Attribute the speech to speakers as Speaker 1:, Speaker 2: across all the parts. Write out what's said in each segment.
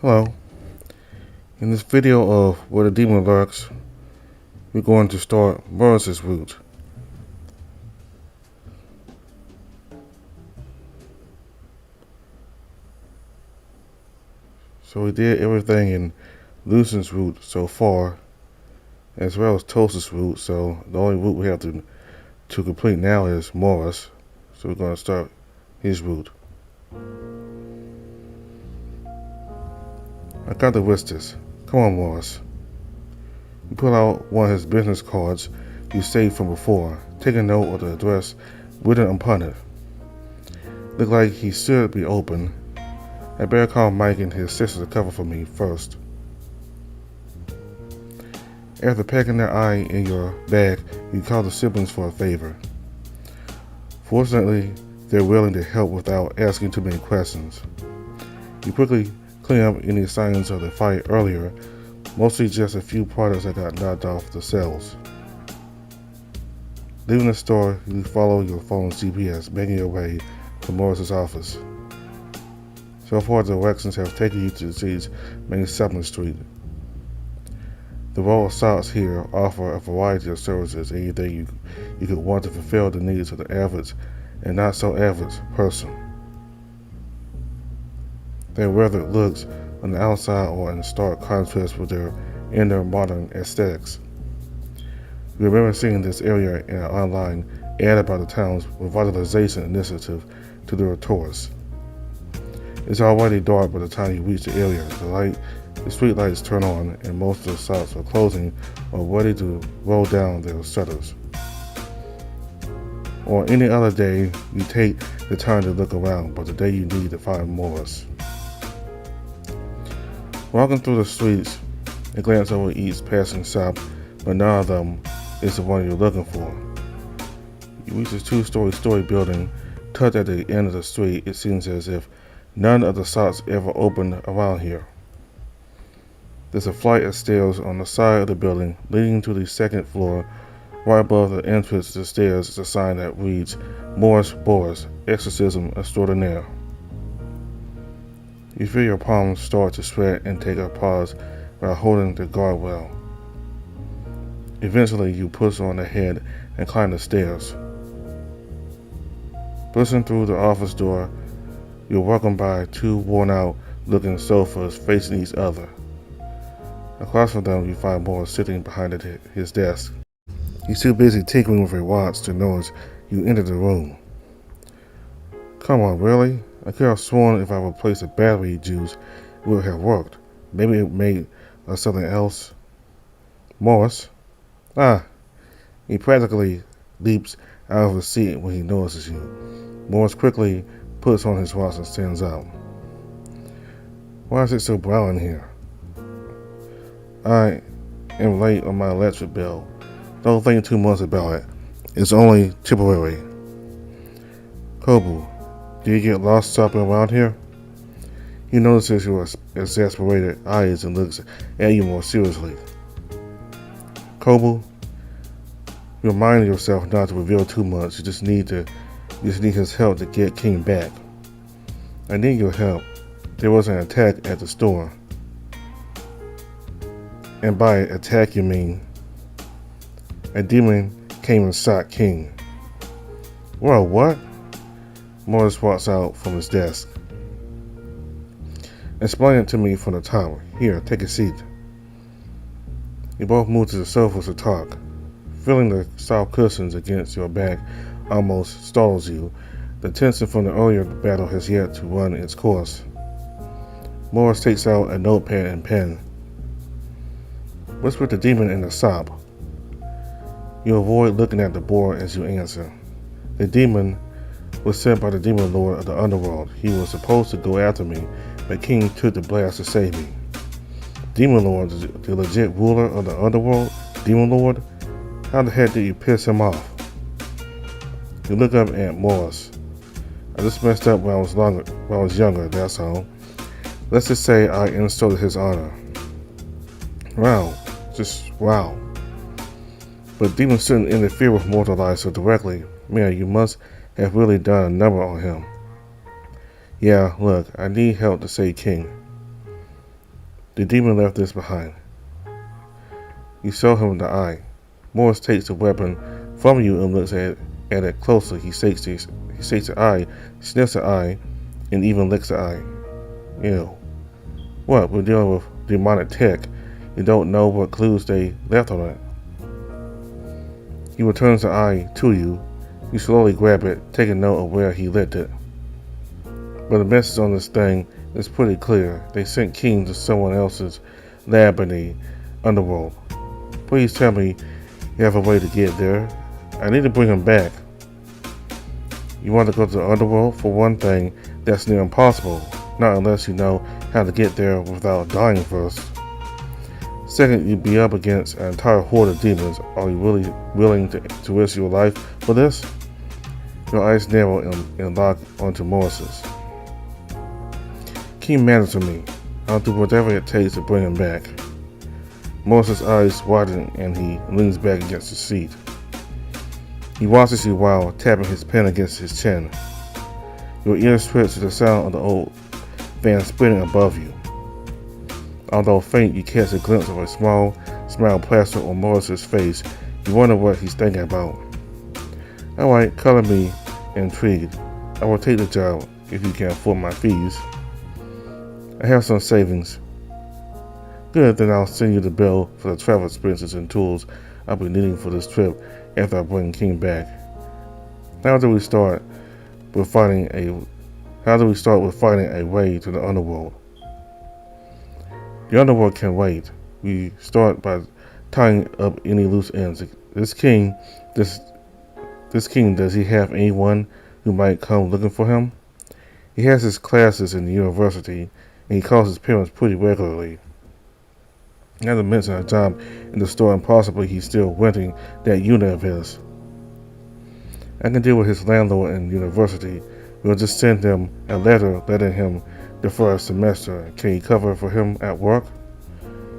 Speaker 1: Hello. In this video of Where the Demon Lurks, we're going to start Morris's route. So we did everything in Lucian's route so far, as well as Toast's route, so the only route we have to complete now is Morris. So we're going to start his route. I got to risk this. Come on, Morris. You pull out one of his business cards you saved from before. Take a note of the address written upon it. Look like he should be open. I better call Mike and his sister to cover for me first. After packing their eye in your bag, you call the siblings for a favor. Fortunately, they're willing to help without asking too many questions. You quickly clean up any signs of the fight earlier, mostly just a few products that got knocked off the shelves. Leaving the store, you follow your phone's GPS, making your way to Morris's office. So far, the directions have taken you to the city's main shopping street. The row of shops here offer a variety of services, anything you could want to fulfill the needs of the average and not so average person. Their weathered looks on the outside are in stark contrast with their inner modern aesthetics. We remember seeing this area in an online ad about the town's revitalization initiative to their tourists. It's already dark by the time you reach the area. The street lights turn on and most of the shops are closing or ready to roll down their shutters. On any other day, you take the time to look around, but the day you need to find Morris. Walking through the streets, you glance over each passing shop, but none of them is the one you're looking for. You reach a two-story building tucked at the end of the street. It seems as if none of the shops ever opened around here. There's a flight of stairs on the side of the building leading to the second floor. Right above the entrance to the stairs is a sign that reads, Morris Boris, Exorcism Extraordinaire. You feel your palms start to sweat and take a pause while holding the guardrail. Eventually, you push on ahead and climb the stairs. Pushing through the office door, you're welcomed by two worn-out looking sofas facing each other. Across from them, you find Morris sitting behind his desk. He's too busy tinkering with a watch to notice you enter the room. Come on, really? I could have sworn if I replaced the battery juice, it would have worked. Maybe it made something else. Morris? He practically leaps out of his seat when he notices you. Morris quickly puts on his watch and stands up. Why is it so bright in here? I am late on my electric bill. Don't think too much about it. It's only temporary. Kobu, do you get lost shopping around here? He notices your exasperated eyes and looks at you more seriously. Kobu, remind yourself not to reveal too much. You just need his help to get King back. I need your help. There was an attack at the store. And by attack you mean a demon came and shot King. Well, what? Morris walks out from his desk. Explain it to me from the top. Here, take a seat. You both move to the sofas to talk. Feeling the soft cushions against your back almost startles you. The tension from the earlier battle has yet to run its course. Morris takes out a notepad and pen. What's with the demon in the shop? You avoid looking at the board as you answer. The demon was sent by the demon lord of the underworld. He was supposed to go after me, but King took the blast to save me. Demon lord, the legit ruler of the underworld? Demon lord? How the heck did you piss him off? You look up at Morris. I just messed up when I was younger, that's all. Let's just say I insulted his honor. Wow. Just wow. But demons shouldn't interfere with mortal life so directly. Man, you must have really done a number on him. Yeah, look, I need help to save King. The demon left this behind. You show him the eye. Morris takes the weapon from you and looks at it closely. He shakes the eye, sniffs the eye, and even licks the eye. Ew. What? We're dealing with demonic tech. You don't know what clues they left on it. He returns the eye to you. You slowly grab it, taking note of where he left it. But the message on this thing is pretty clear. They sent King to someone else's lab in the underworld. Please tell me you have a way to get there. I need to bring him back. You want to go to the underworld? For one thing, that's near impossible. Not unless you know how to get there without dying first. Second, you'd be up against an entire horde of demons. Are you really willing to risk your life for this? Your eyes narrow and lock onto Morris's. King matters to me. I'll do whatever it takes to bring him back. Morris's eyes widen and he leans back against the seat. He watches you while tapping his pen against his chin. Your ears twitch to the sound of the old fan spinning above you. Although faint, you catch a glimpse of a small smile plastered on Morris's face. You wonder what he's thinking about. Alright, color me intrigued. I will take the job if you can afford my fees. I have some savings. Good, then I'll send you the bill for the travel expenses and tools I'll be needing for this trip after I bring King back. How do we start with finding a way to the underworld? The underworld can wait. We start by tying up any loose ends. This king, does he have anyone who might come looking for him? He has his classes in the university, and he calls his parents pretty regularly. Not to mention a job in the store, and possibly he's still renting that unit of his. I can deal with his landlord and university. We'll just send him a letter letting him defer a semester. Can you cover for him at work?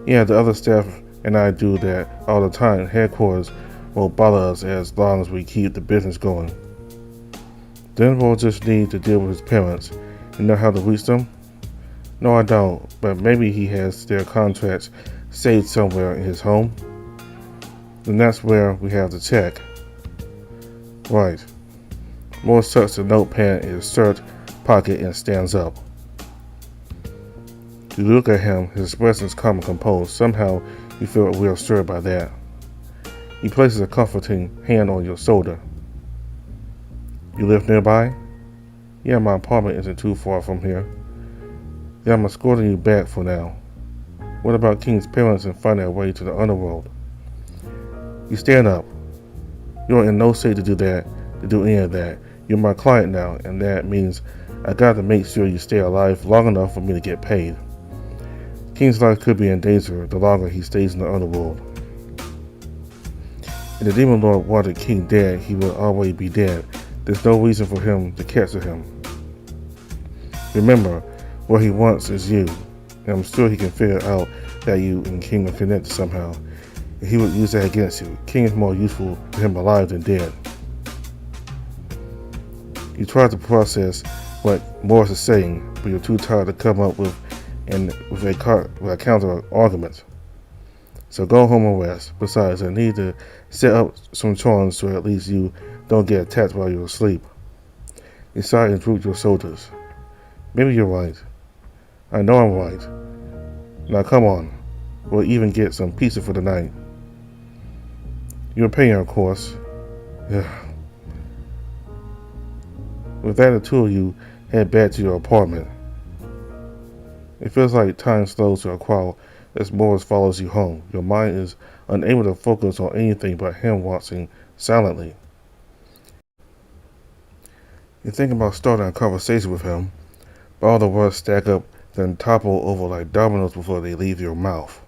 Speaker 1: Yeah, the other staff and I do that all the time. Headquarters won't bother us as long as we keep the business going. Then we'll just need to deal with his parents. You know how to reach them? No, I don't, but maybe he has their contracts saved somewhere in his home. Then that's where we have to check. Right. Morris tucks the notepad in his shirt pocket and stands up. You look at him, his expression is calm and composed. Somehow you feel reassured by that. He places a comforting hand on your shoulder. You live nearby? Yeah, my apartment isn't too far from here. Yeah, I'm escorting you back for now. What about King's parents and finding a way to the underworld? You stand up. You're in no state to do any of that. You're my client now, and that means I got to make sure you stay alive long enough for me to get paid. King's life could be in danger the longer he stays in the underworld. If the demon lord wanted King dead, he would always be dead. There's no reason for him to capture him. Remember, what he wants is you, and I'm sure he can figure out that you and King are connected somehow. And he would use that against you. King is more useful to him alive than dead. You try to process what Morris is saying, but you're too tired to come up with a counter argument. So go home and rest. Besides, I need to set up some charms so at least you don't get attacked while you're asleep. You sigh and droop your shoulders. Maybe you're right. I know I'm right. Now come on. We'll even get some pizza for the night. You're paying, of course. Yeah. With that, the two of you head back to your apartment. It feels like time slows to a crawl as Morris follows you home. Your mind is unable to focus on anything but him watching silently. You think about starting a conversation with him, but all the words stack up, then topple over like dominoes before they leave your mouth.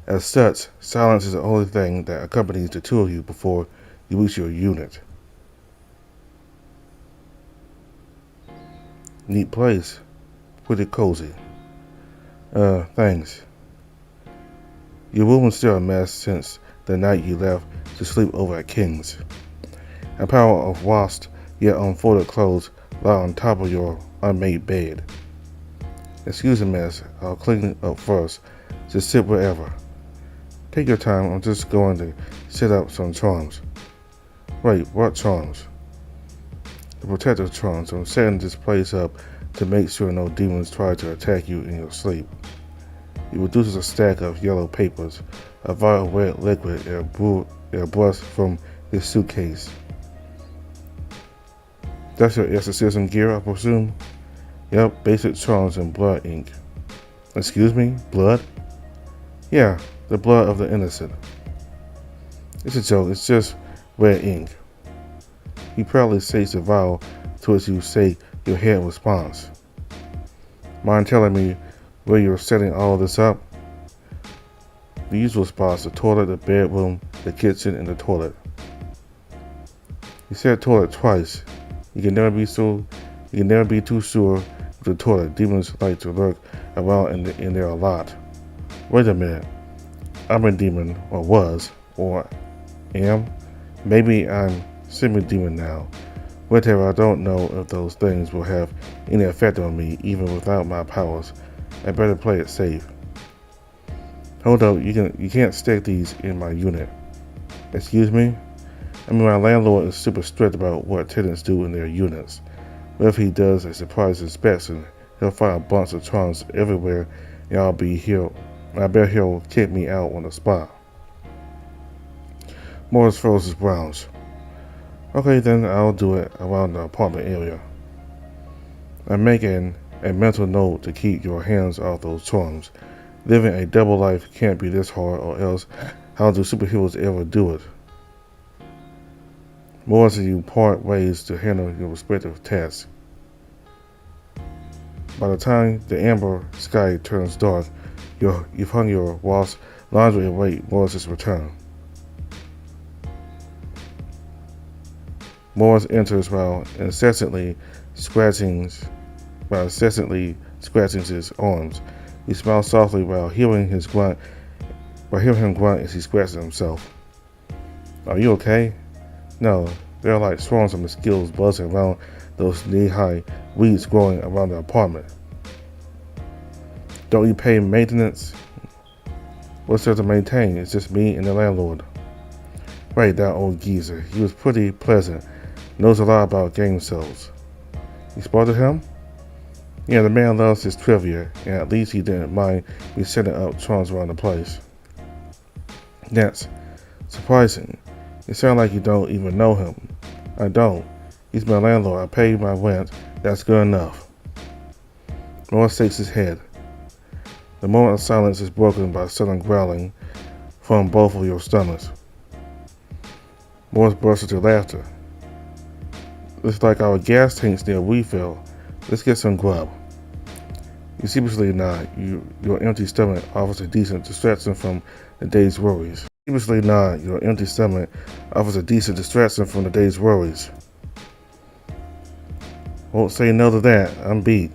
Speaker 1: As such, silence is the only thing that accompanies the two of you before you reach your unit. Neat place. Pretty cozy. Thanks. Your room is still a mess since the night you left to sleep over at King's. A pile of washed yet unfolded clothes lie on top of your unmade bed. Excuse the mess. I'll clean up first. Just sit wherever. Take your time. I'm just going to set up some charms. Wait, what charms? The protective charms. I'm setting this place up to make sure no demons try to attack you in your sleep. He produces a stack of yellow papers, a vial of red liquid, and a brush from his suitcase. That's your exorcism gear, I presume? Yep, basic charms and blood ink. Excuse me? Blood? Yeah, the blood of the innocent. It's a joke, it's just red ink. He proudly states the vial to which you say your head response. Mind telling me where you're setting all this up? The usual spots: the toilet, the bedroom, the kitchen, and the toilet. You said toilet twice. You can never be too sure with the toilet. Demons like to lurk around in there a lot. Wait a minute. I'm a demon, or was, or am. Maybe I'm semi-demon now. Whatever, I don't know if those things will have any effect on me, even without my powers. I better play it safe. Hold up, you can't stick these in my unit. Excuse me? I mean, my landlord is super strict about what tenants do in their units. But if he does a surprise inspection, he'll find a bunch of charms everywhere, and I bet he'll kick me out on the spot. Morris froze his brows. Okay, then I'll do it around the apartment area. I'm making a mental note to keep your hands off those charms. Living a double life can't be this hard, or else how do superheroes ever do it? Morris and you part ways to handle your respective tasks. By the time the amber sky turns dark, you've hung your washed laundry and wait Morris's return. Morris enters while incessantly scratching his arms. You smile softly while hearing him grunt as he scratches himself. Are you okay? No, there are like swarms of mosquitoes buzzing around those knee-high weeds growing around the apartment. Don't you pay maintenance? What's there to maintain? It's just me and the landlord. Right, that old geezer. He was pretty pleasant. Knows a lot about game cells. You spotted him? Yeah, the man loves his trivia, and at least he didn't mind me setting up charms around the place. That's surprising. It sounds like you don't even know him. I don't. He's my landlord. I pay my rent. That's good enough. Morris shakes his head. The moment of silence is broken by sudden growling from both of your stomachs. Morris bursts into laughter. Looks like our gas tank's near refill. Let's get some grub. You sheepishly nod. Your empty stomach offers a decent distraction from the day's worries. Your empty stomach offers a decent distraction from the day's worries. Won't say no to that. I'm beat.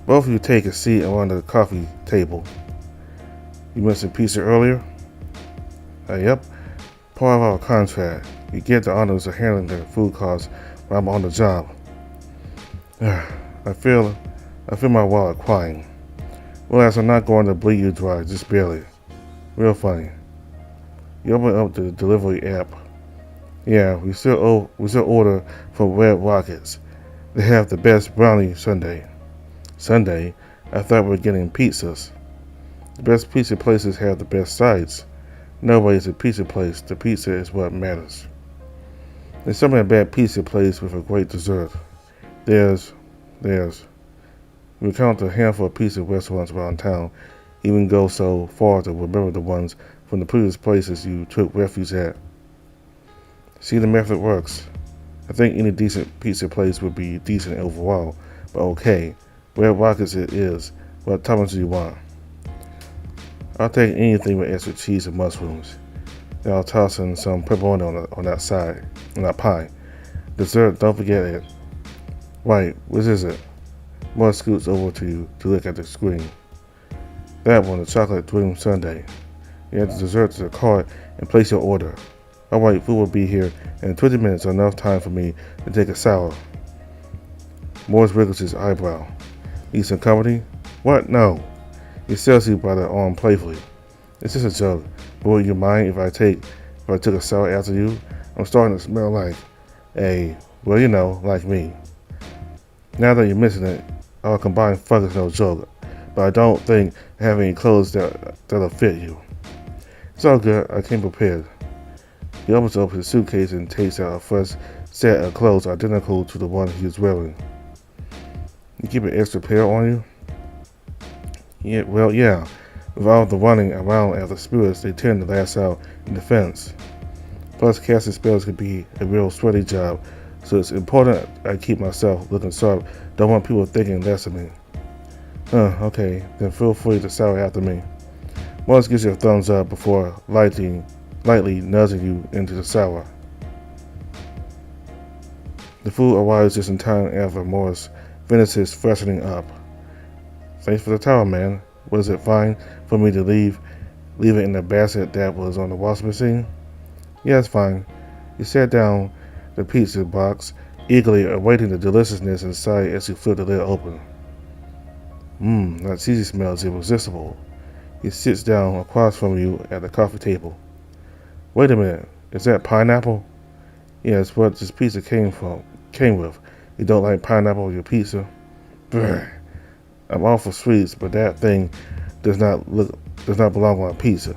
Speaker 1: Both of you take a seat around the coffee table. You mentioned pizza earlier? Yep. Part of our contract. You get the honors of handling the food costs while I'm on the job. I feel my wallet crying. Realize I'm not going to bleed you dry, just barely. Real funny. You open up the delivery app. Yeah, we still order from Red Rockets. They have the best brownie sundae. Sunday? I thought we were getting pizzas. The best pizza places have the best sides. Nobody's a pizza place. The pizza is what matters. There's something about a pizza place with a great dessert. There's. We count a handful of pizza restaurants around town, even go so far to remember the ones from the previous places you took refuge at. See, the method works. I think any decent pizza place would be decent overall, but okay. Red Rockets it is. What toppings do you want? I'll take anything with extra cheese and mushrooms. Then I'll toss in some pepperoni on that pie. Dessert, don't forget it. Right, which is it? Morris scoots over to you to look at the screen. That one, the chocolate dream sundae. You add the dessert to the cart and place your order. Alright, food will be here in 20 minutes, enough time for me to take a shower. Morris wriggles his eyebrow. Need some company? What? No. He sells you by the arm playfully. It's just a joke. But would you mind if I took a shower after you? I'm starting to smell like well, like me. Now that you're missing it, our combined fuck is no joke. But I don't think I have any clothes that'll fit you. It's all good. I came prepared. He opens up his suitcase and takes out a fresh set of clothes identical to the one he was wearing. You keep an extra pair on you? Yeah, well, yeah. With all the running around after spirits, they tend to last out in the fence. Plus, casting spells can be a real sweaty job, so it's important I keep myself looking sharp. Don't want people thinking less of me. Okay, then feel free to shower after me. Morris gives you a thumbs up before lightly nudging you into the shower. The food arrives just in time after Morris finishes freshening up. Thanks for the towel, man. Was it fine for me to leave it in the basket that was on the washing machine? Yeah, it's fine. He sat down the pizza box, eagerly awaiting the deliciousness inside as he flipped the lid open. That cheesy smell is irresistible. He sits down across from you at the coffee table. Wait a minute, is that pineapple? Yeah, it's what this pizza came with. You don't like pineapple on your pizza? Brr. I'm all for sweets, but that thing does not belong on a pizza.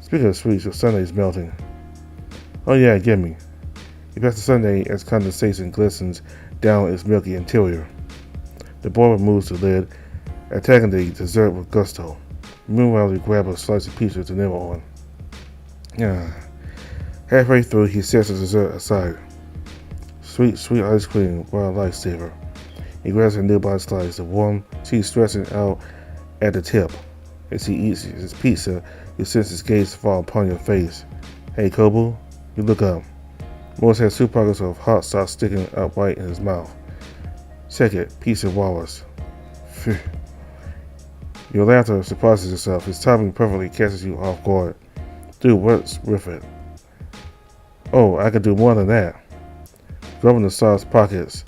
Speaker 1: Speaking of sweets, your sundae's melting. Oh yeah, gimme. He passes the sundae as condensation glistens down its milky interior. The boy removes the lid, attacking the dessert with gusto. Meanwhile, you grab a slice of pizza to nibble on. Halfway through, he sets the dessert aside. Sweet ice cream, wild lifesaver. He grabs a nearby slice, the warm cheese stretching out at the tip. As he eats his pizza, you sense his gaze fall upon your face. Hey, Kobu, you look up. Morris has 2 pockets of hot sauce sticking up right in his mouth. Check it, pizza Wallace. Phew. Your laughter surprises yourself. His timing perfectly catches you off guard. Dude, what's with it? Oh, I could do more than that. Rubbing the sauce packets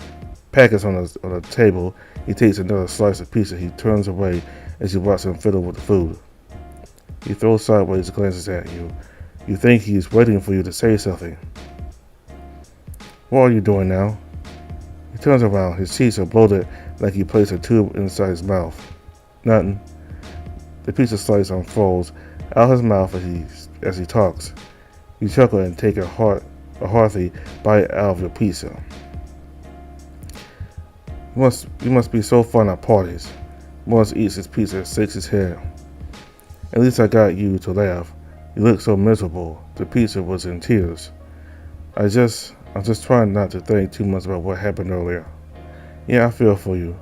Speaker 1: on the table, he takes another slice of pizza. He turns away as you watch him fiddle with the food. He throws sideways glances at you. You think he's waiting for you to say something. What are you doing now? He turns around. His cheeks are bloated like he placed a tube inside his mouth. Nothing. The pizza slice unfolds out his mouth as he talks. You chuckle and take a hearty bite out of your pizza. You must be so fun at parties. Morris eats his pizza and shakes his head. At least I got you to laugh. You look so miserable. The pizza was in tears. I'm just trying not to think too much about what happened earlier. Yeah, I feel for you.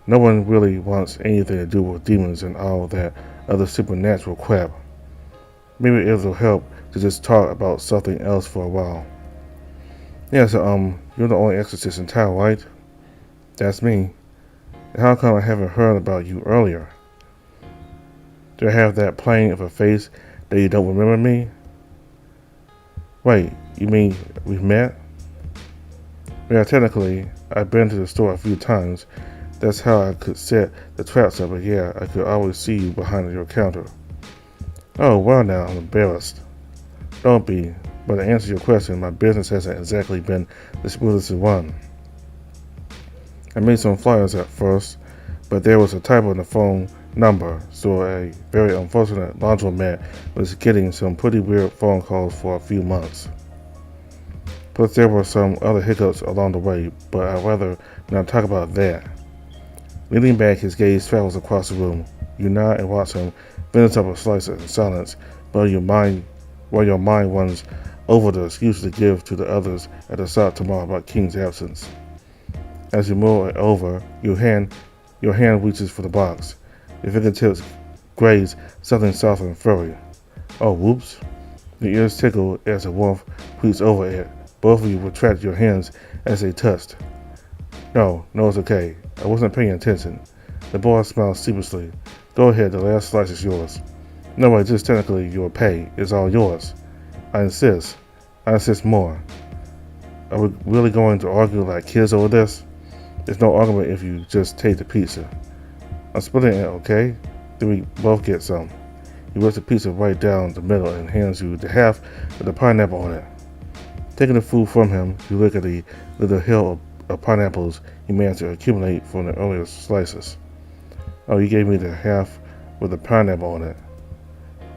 Speaker 1: No one really wants anything to do with demons and all that other supernatural crap. Maybe it'll help to just talk about something else for a while. Yeah, so you're the only exorcist in town, right? That's me. And how come I haven't heard about you earlier? Do I have that plain of a face that you don't remember me? Wait, you mean we've met? Yeah, technically, I've been to the store a few times. That's how I could set the traps up, but yeah, I could always see you behind your counter. Oh, well now, I'm embarrassed. Don't be, but to answer your question, my business hasn't exactly been the smoothest to run. I made some flyers at first, but there was a typo in the phone number, so a very unfortunate laundromat was getting some pretty weird phone calls for a few months. Plus there were some other hiccups along the way, but I'd rather not talk about that. Leaning back, his gaze travels across the room. You nod and watch him finish up a slice in silence, while your mind runs over the excuse to give to the others at the shop tomorrow about King's absence. As you mull it over, your hand reaches for the box. Your fingertips graze something soft and furry. Oh, whoops. Your ears tickle as the warmth creeps over it. Both of you retract your hands as they touched. No, it's okay. I wasn't paying attention. The boy smiled sheepishly. Go ahead, the last slice is yours. No, just technically your pay is all yours. I insist. I insist more. Are we really going to argue like kids over this? There's no argument if you just take the pizza. I'm splitting it, okay? Then we both get some. He rips the pizza right down the middle and hands you the half with the pineapple on it. Taking the food from him, you look at the little hill of pineapples he managed to accumulate from the earlier slices. Oh, you gave me the half with the pineapple on it.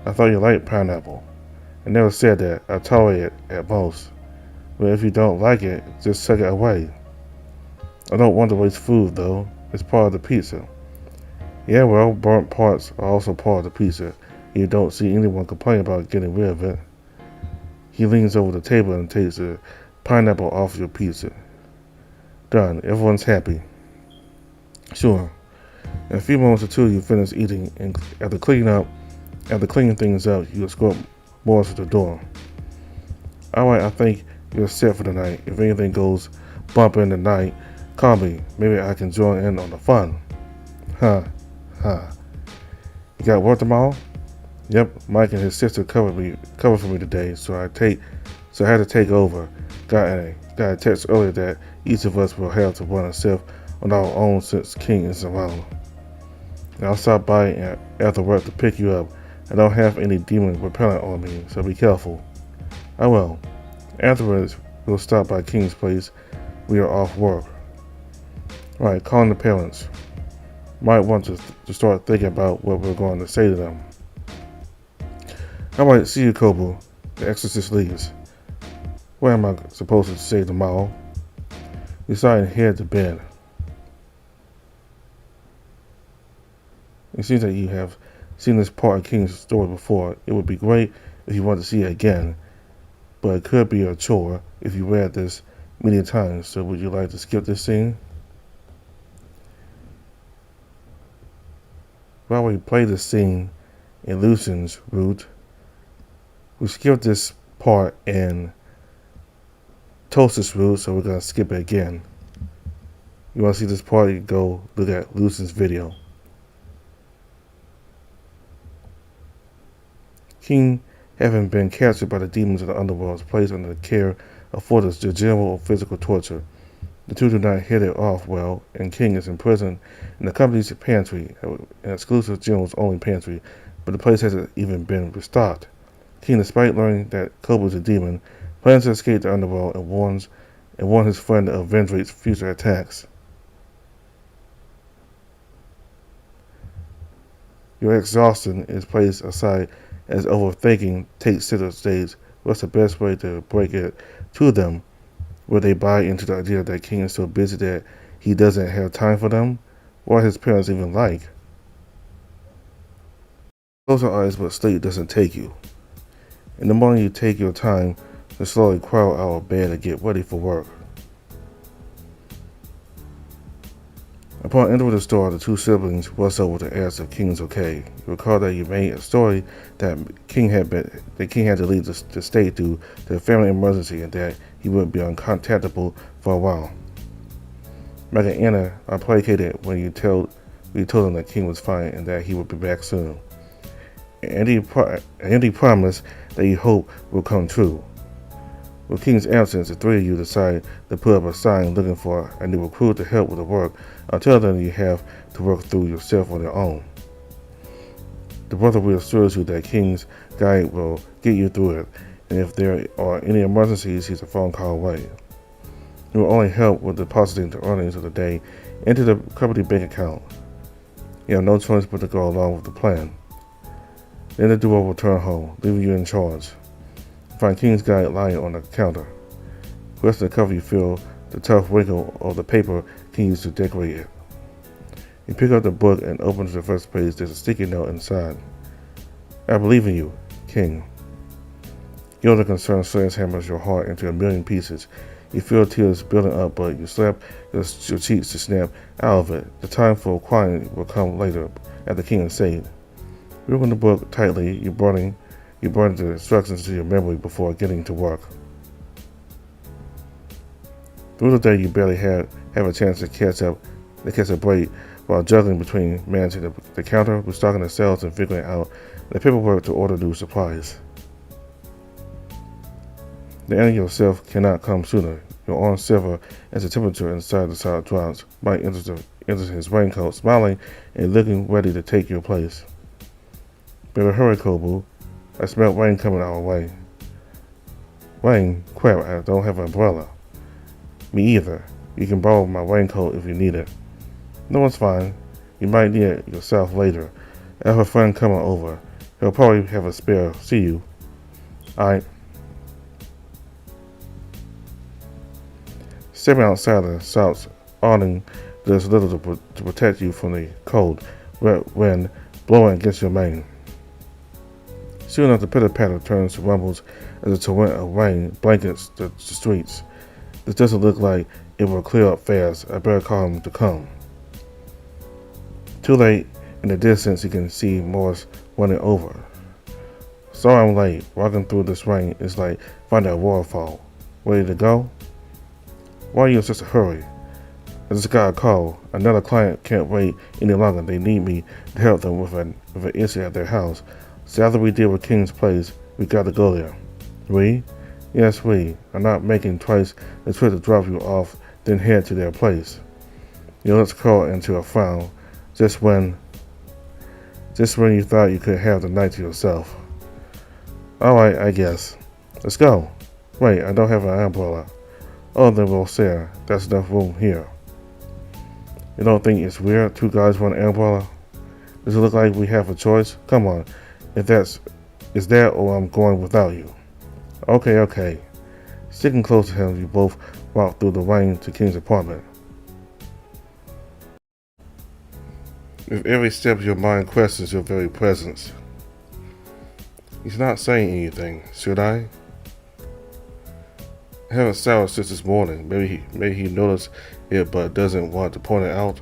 Speaker 1: I thought you liked pineapple. I never said that. I tolerate it at most. But if you don't like it, just suck it away. I don't want to waste food, though. It's part of the pizza. Yeah, well, burnt parts are also part of the pizza. You don't see anyone complain about getting rid of it. He leans over the table and takes the pineapple off your pizza. Done. Everyone's happy. Sure. In a few moments or two, you finish eating, and after cleaning things up, you escort Morris to the door. Alright, I think you're set for the night. If anything goes bump in the night, call me. Maybe I can join in on the fun. Huh. You got work tomorrow? Yep, Mike and his sister covered for me today, so I had to take over. Got a text earlier that each of us will have to run ourselves on our own since King is around. And I'll stop by after work to pick you up. I don't have any demon repellent on me, so be careful. I will. Afterwards, we'll stop by King's place. We are off work. Right, calling the parents. Might want to start thinking about what we're going to say to them. Alright, see you, Kobu. The exorcist leaves. What am I supposed to say tomorrow? We decide and head to bed. It seems that you have seen this part of King's story before. It would be great if you want to see it again, but it could be a chore if you read this many times. So would you like to skip this scene? While we play the scene in Lucian's route, we skipped this part in Toast's route, so we're going to skip it again. You want to see this part, you go look at Lucian's video. King, having been captured by the demons of the underworld, is placed under the care of Fortis, the general of physical torture. The two do not hit it off well, and King is imprisoned in the company's pantry, an exclusive general's only pantry, but the place hasn't even been restocked. King, despite learning that Kobu is a demon, plans to escape the underworld and warns his friend of Vendrate's future attacks. Your exhaustion is placed aside as overthinking takes center stage. What's the best way to break it to them? Will they buy into the idea that King is so busy that he doesn't have time for them? What are his parents even like? Close your eyes, but sleep doesn't take you. In the morning, you take your time to slowly crawl out of bed and get ready for work. Upon entering the store, the two siblings rush over to ask if King is okay. You recall that you made a story that King had to leave the state due to a family emergency and that he would be uncontactable for a while. Meg and Anna are placated when you told them that King was fine and that he would be back soon. Andy promised that you hope will come true. With King's absence, the three of you decide to put up a sign looking for a new recruit to help with the work until then you have to work through yourself on your own. The brother reassures you that King's guide will get you through it, and if there are any emergencies, he's a phone call away. He will only help with depositing the earnings of the day into the company bank account. You have no choice but to go along with the plan. Then the duo will return home, leaving you in charge. Find King's guide lying on the counter. Rest of the cover, you feel the tough wrinkle of the paper King used to decorate it. You pick up the book and open to the first page. There's a sticky note inside. I believe in you, King. Guilt and concern sledgehammers your heart into a million pieces. You feel tears building up, but you slap your cheeks to snap out of it. The time for crying will come later, after King is saved. Reading the book tightly, you burn the instructions to your memory before getting to work. Through the day, you barely have a chance to catch a break while juggling between managing the counter, restocking the shelves, and figuring out the paperwork to order new supplies. The end of yourself cannot come sooner. your arm shiver as the temperature inside the cell drops. Mike enters his raincoat, smiling and looking ready to take your place. Better hurry, Kobu. I smell rain coming our way. Rain? Crap, I don't have an umbrella. Me either. You can borrow my raincoat if you need it. No, it's fine. You might need it yourself later. I have a friend coming over. He'll probably have a spare. See you. Alright. Stepping outside the shop's awning does little to protect you from the cold, wet wind blowing against your mane. Soon enough, the pitter-patter turns to rumbles as a torrent of rain blankets the streets. This doesn't look like it will clear up fast. I better call him to come. Too late. In the distance, you can see Morris running over. Sorry I'm late. Walking through this rain is like finding a waterfall. Ready to go? Why are you in such a hurry? I just got a call. Another client can't wait any longer. They need me to help them with an issue at their house. So after we deal with King's place, we gotta go there. We? Yes, we. I'm not making twice the trip to drop you off, then head to their place. Your lips curl into a frown, just when you thought you could have the night to yourself. Alright, I guess. Let's go. Wait, I don't have an umbrella. Oh, then we'll share. That's enough room here. You don't think it's weird? Two guys want an umbrella? Does it look like we have a choice? Come on. Is that or I'm going without you. Okay. Sticking close to him, you both walk through the rain to King's apartment. With every step your mind questions your very presence. He's not saying anything, should I? I haven't showered since this morning. Maybe he noticed it but doesn't want to point it out.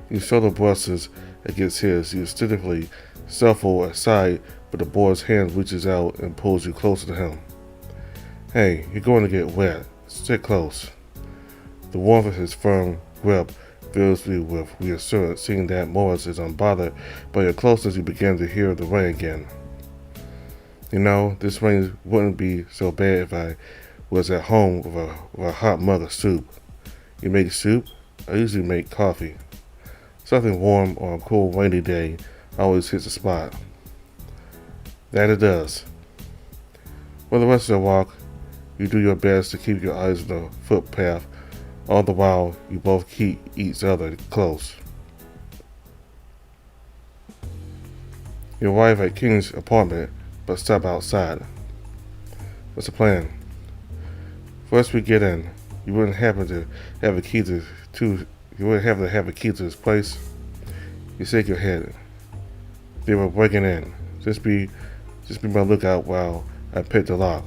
Speaker 1: Your shoulder brushes against his. You instinctively shuffle aside, but the boy's hand reaches out and pulls you closer to him. Hey, you're going to get wet. Stick close. The warmth of his firm grip fills you with reassurance, seeing that Morris is unbothered by your closeness. You begin to hear the rain again. You know, this rain wouldn't be so bad if I was at home with a hot mug of soup. You make soup? I usually make coffee. Something warm on a cool rainy day always hits the spot. That it does. For the rest of the walk, you do your best to keep your eyes on the footpath. All the while, you both keep each other close. You arrive at King's apartment, but stop outside. What's the plan? First we get in. You wouldn't happen to have a key to his place. You shake your head. They were breaking in. Just be my lookout while I pick the lock.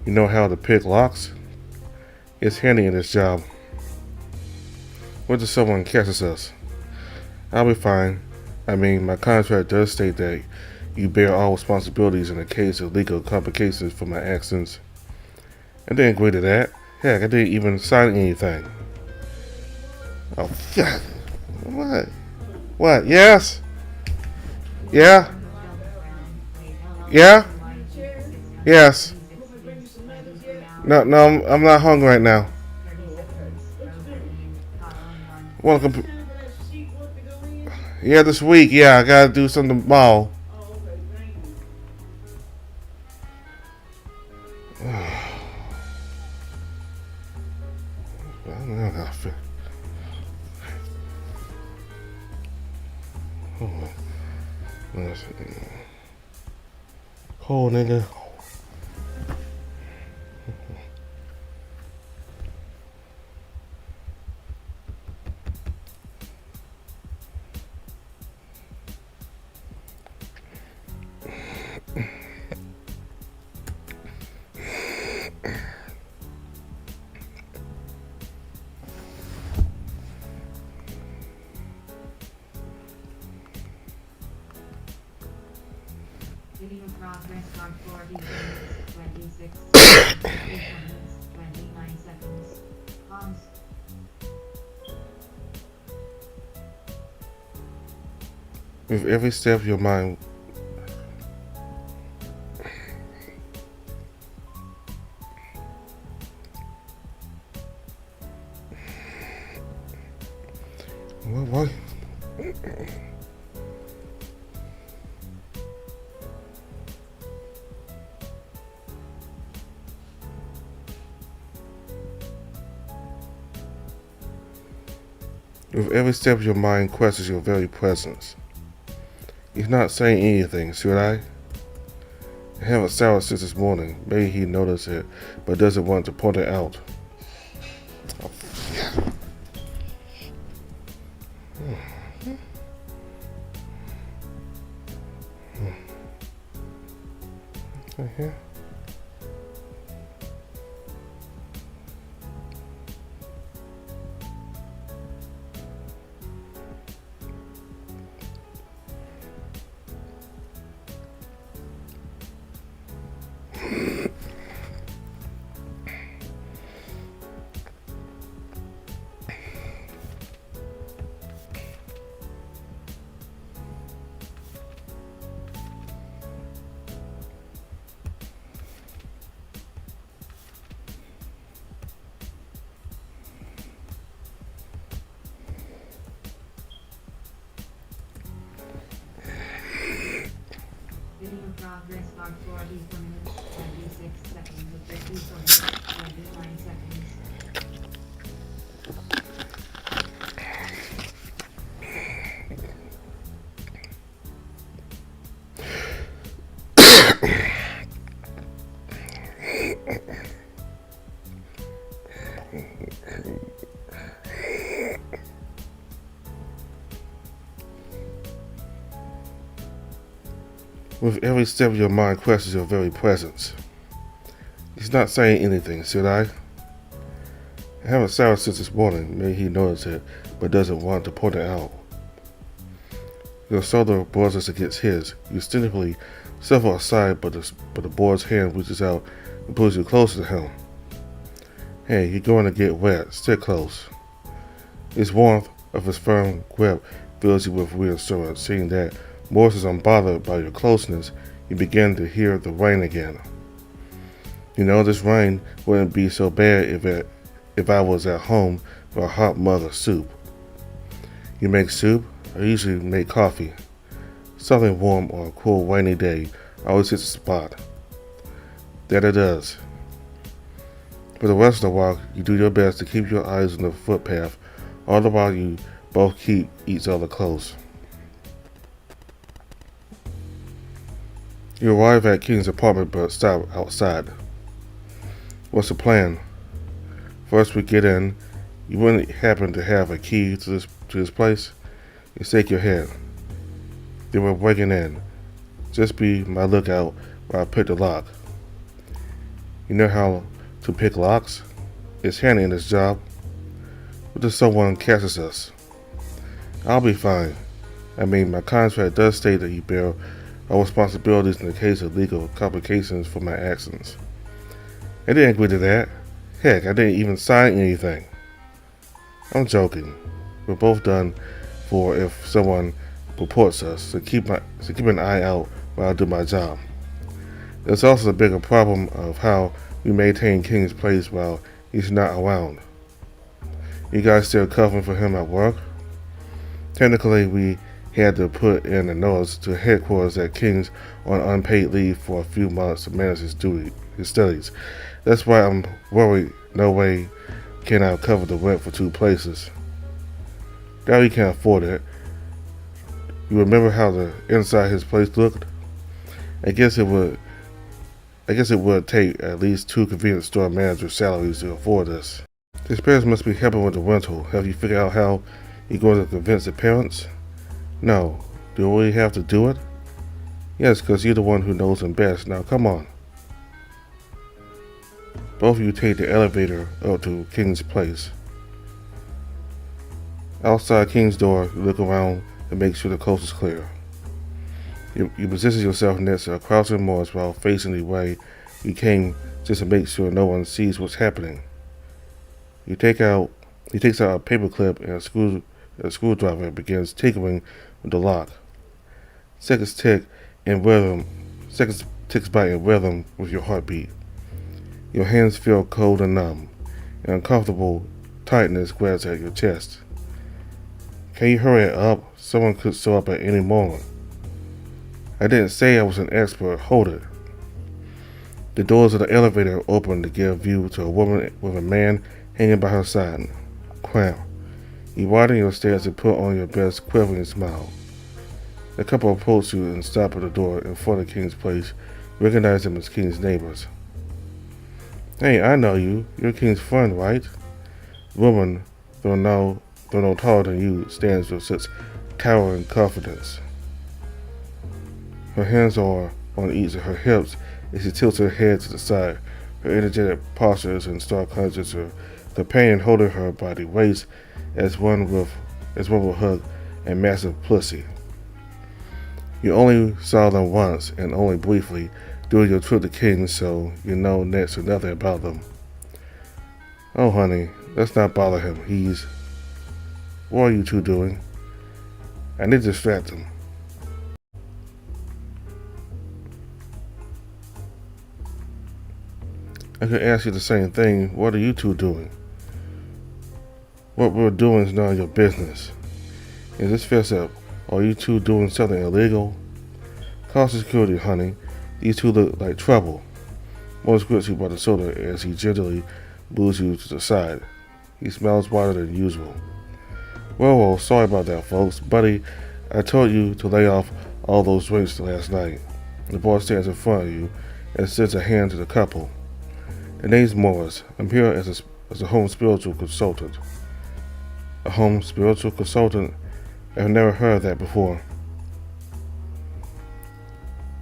Speaker 1: You know how to pick locks? It's handy in this job. What if someone catches us? I'll be fine. I mean, my contract does state that you bear all responsibilities in the case of legal complications for my actions. I didn't agree to that. Heck, I didn't even sign anything. Oh, fuck. What? What? Yes? Yeah? Yeah? Yes. No, I'm not hungry right now. Welcome. Yeah, this week. Yeah, I gotta do something tomorrow. Cold, nigga.
Speaker 2: Video progress on 40 minutes, 26 seconds, 8 minutes, 29 seconds. Pause.
Speaker 1: With every step your mind What? With every step your mind questions your very presence. He's not saying anything, should I? I haven't showered since this morning. Maybe he noticed it, but doesn't want to point it out. Oh, yeah. Right here.
Speaker 2: Video progress bar 44 minutes, 26 seconds, 54 minutes, 29 seconds.
Speaker 1: With every step your mind questions your very presence. He's not saying anything, should I? I haven't showered since this morning. Maybe he noticed it, but doesn't want to point it out. Your shoulder brushes against his. You instinctively shuffle aside, but the boy's hand reaches out and pulls you closer to him. Hey, you're going to get wet. Stick close. His warmth of his firm grip fills you with reassurance. Seeing that Morris is unbothered by your closeness, you begin to hear the rain again. You know, this rain wouldn't be so bad if I was at home with a hot mug of soup. You make soup? I usually make coffee. Something warm on a cool rainy day always hits the spot. That it does. For the rest of the walk, you do your best to keep your eyes on the footpath, all the while you both keep each other close. You arrive at King's apartment but stop outside. What's the plan? First we get in. You wouldn't happen to have a key to this place? You shake your head. Then we're breaking in. Just be my lookout while I pick the lock. You know how to pick locks? It's handy in this job. What if someone catches us? I'll be fine. I mean, my contract does state that you bear all responsibilities in the case of legal complications for my actions. I didn't agree to that. Heck, I didn't even sign anything. I'm joking. We're both done for if someone reports us, so keep an eye out while I do my job. There's also a bigger problem of how we maintain King's place while he's not around. You guys still covering for him at work? Technically, we had to put in a notice to headquarters that King's on unpaid leave for a few months to manage his studies. That's why I'm worried no way can I cover the rent for two places. Now he can't afford it. You remember how the inside his place looked? I guess it would take at least 2 convenience store manager salaries to afford this. His parents must be helping with the rental. Have you figured out how you're going to convince the parents? No. Do we have to do it? Yes, because you're the one who knows him best. Now come on. Both of you take the elevator up to King's place. Outside King's door, you look around to make sure the coast is clear. You position yourself next to a crouching Morris while facing the way you came just to make sure no one sees what's happening. He takes out a paperclip and a screwdriver and begins tinkering with the lock. Seconds tick by in rhythm with your heartbeat. Your hands feel cold and numb. An uncomfortable tightness grabs at your chest. Can you hurry it up? Someone could show up at any moment. I didn't say I was an expert. Hold it. The doors of the elevator opened to give view to a woman with a man hanging by her side. Cramp. You widen your stance and put on your best quivering smile. The couple approached you and stopped at the door in front of King's place, recognizing them as King's neighbors. Hey, I know you. You're King's friend, right? The woman, though no taller than you, stands with such towering confidence. Her hands are on each of her hips as she tilts her head to the side. Her energetic posture is in stark contrast to her companion holding her by the waist as one will hug a massive pussy. You only saw them once and only briefly during your trip to King's, so you know next to nothing about them. Oh, honey, let's not bother him. What are you two doing? I need to distract him. I could ask you the same thing. What are you two doing? What we're doing is none of your business. Is this fess up? Are you two doing something illegal? Call security, honey. These two look like trouble. Morris grips you by the shoulder as he gently moves you to the side. He smells wider than usual. Well, sorry about that, folks. Buddy, I told you to lay off all those drinks last night. The boy stands in front of you and sends a hand to the couple. The name's Morris. I'm here as a home spiritual consultant. A home spiritual consultant? I've never heard of that before.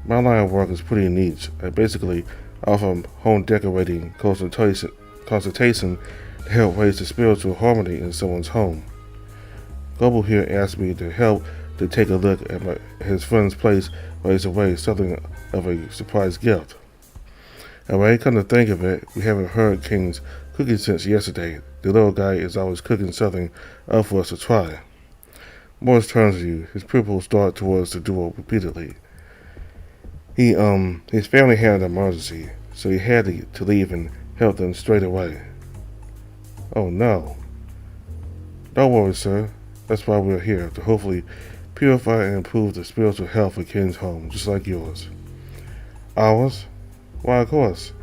Speaker 1: My line of work is pretty niche. I basically offer home decorating consultation to help raise the spiritual harmony in someone's home. Global here asked me to help to take a look at his friend's place while he's away, something of a surprise gift. And when I come to think of it, we haven't heard King's cooking since yesterday. The little guy is always cooking something up for us to try. Morris turns to you. His pupils dart towards the door repeatedly. His family had an emergency, so he had to leave and help them straight away. Oh no. Don't worry, sir. That's why we're here, to hopefully purify and improve the spiritual health of King's home, just like yours. Ours? Why, of course.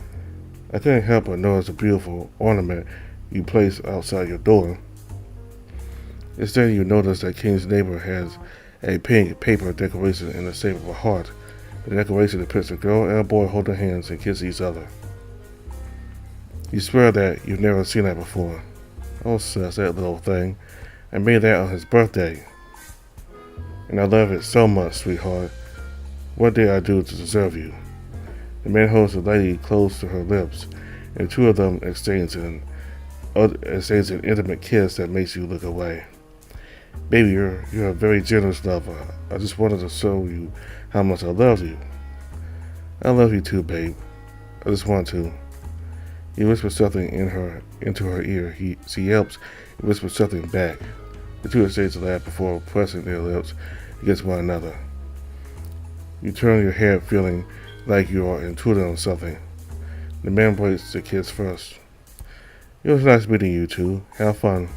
Speaker 1: I couldn't help but notice the beautiful ornament you placed outside your door. Instead, you notice that King's neighbor has a pink paper decoration in the shape of a heart. The decoration depicts a girl and a boy holding hands and kissing each other. You swear that you've never seen that before. Oh, sus, that little thing. I made that on his birthday. And I love it so much, sweetheart. What did I do to deserve you? The man holds the lady close to her lips, and two of them exchange an intimate kiss that makes you look away. Baby, you're a very generous lover. I just wanted to show you how much I love you. I love you too, babe. I just want to. He whispers something into her ear. She yelps and whispers something back. The two exchange a laugh before pressing their lips against one another. You turn your head feeling like you are intruding on something. The man breaks the kiss first. It was nice meeting you two. Have fun.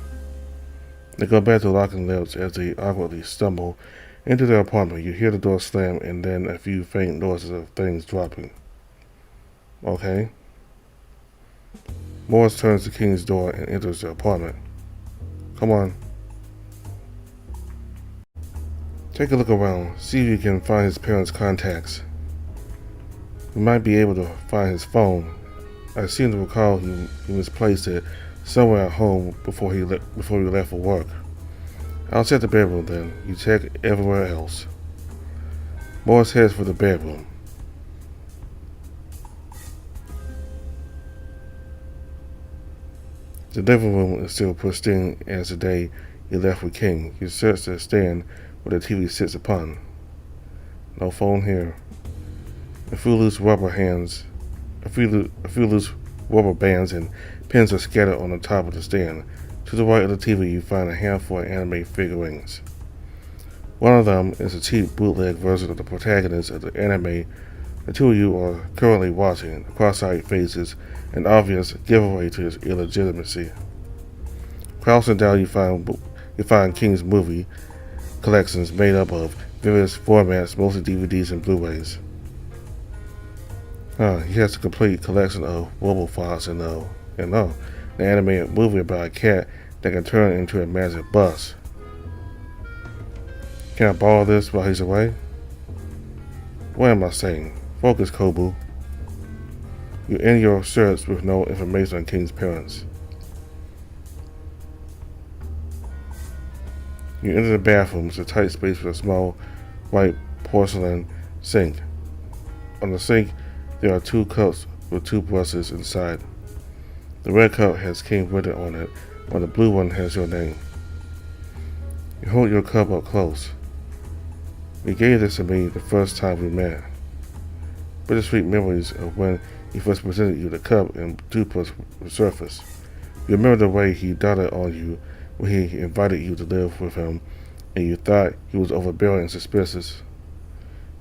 Speaker 1: They go back to locking lips as they awkwardly stumble into their apartment. You hear the door slam and then a few faint noises of things dropping. Okay. Morris turns to King's door and enters the apartment. Come on. Take a look around. See if you can find his parents' contacts. You might be able to find his phone. I seem to recall he misplaced it somewhere at home before he left for work. I'll check the bedroom then. You check everywhere else. Morris heads for the bedroom. The living room is still pristine as the day you left with King. You search the stand where the TV sits upon. No phone here. A few loose rubber bands and pins are scattered on the top of the stand. To the right of the TV, you find a handful of anime figurines. One of them is a cheap bootleg version of the protagonist of the anime the two of you are currently watching. The cross-eyed faces, an obvious giveaway to his illegitimacy. Crouching down, you find you find King's movie collections made up of various formats, mostly DVDs and Blu-rays. He has a complete collection of mobile files and an animated movie about a cat that can turn into a magic bus. Can I borrow this while he's away? What am I saying? Focus, Kobu. You end your search with no information on King's parents. You enter the bathroom. It's a tight space with a small white porcelain sink. On the sink, there are 2 cups with 2 brushes inside. The red cup has King written on it, while the blue one has your name. You hold your cup up close. You gave this to me the first time we met. Bittersweet memories of when he first presented you the cup and toothbrush surface. You remember the way he doted on you when he invited you to live with him, and you thought he was overbearing and suspicious.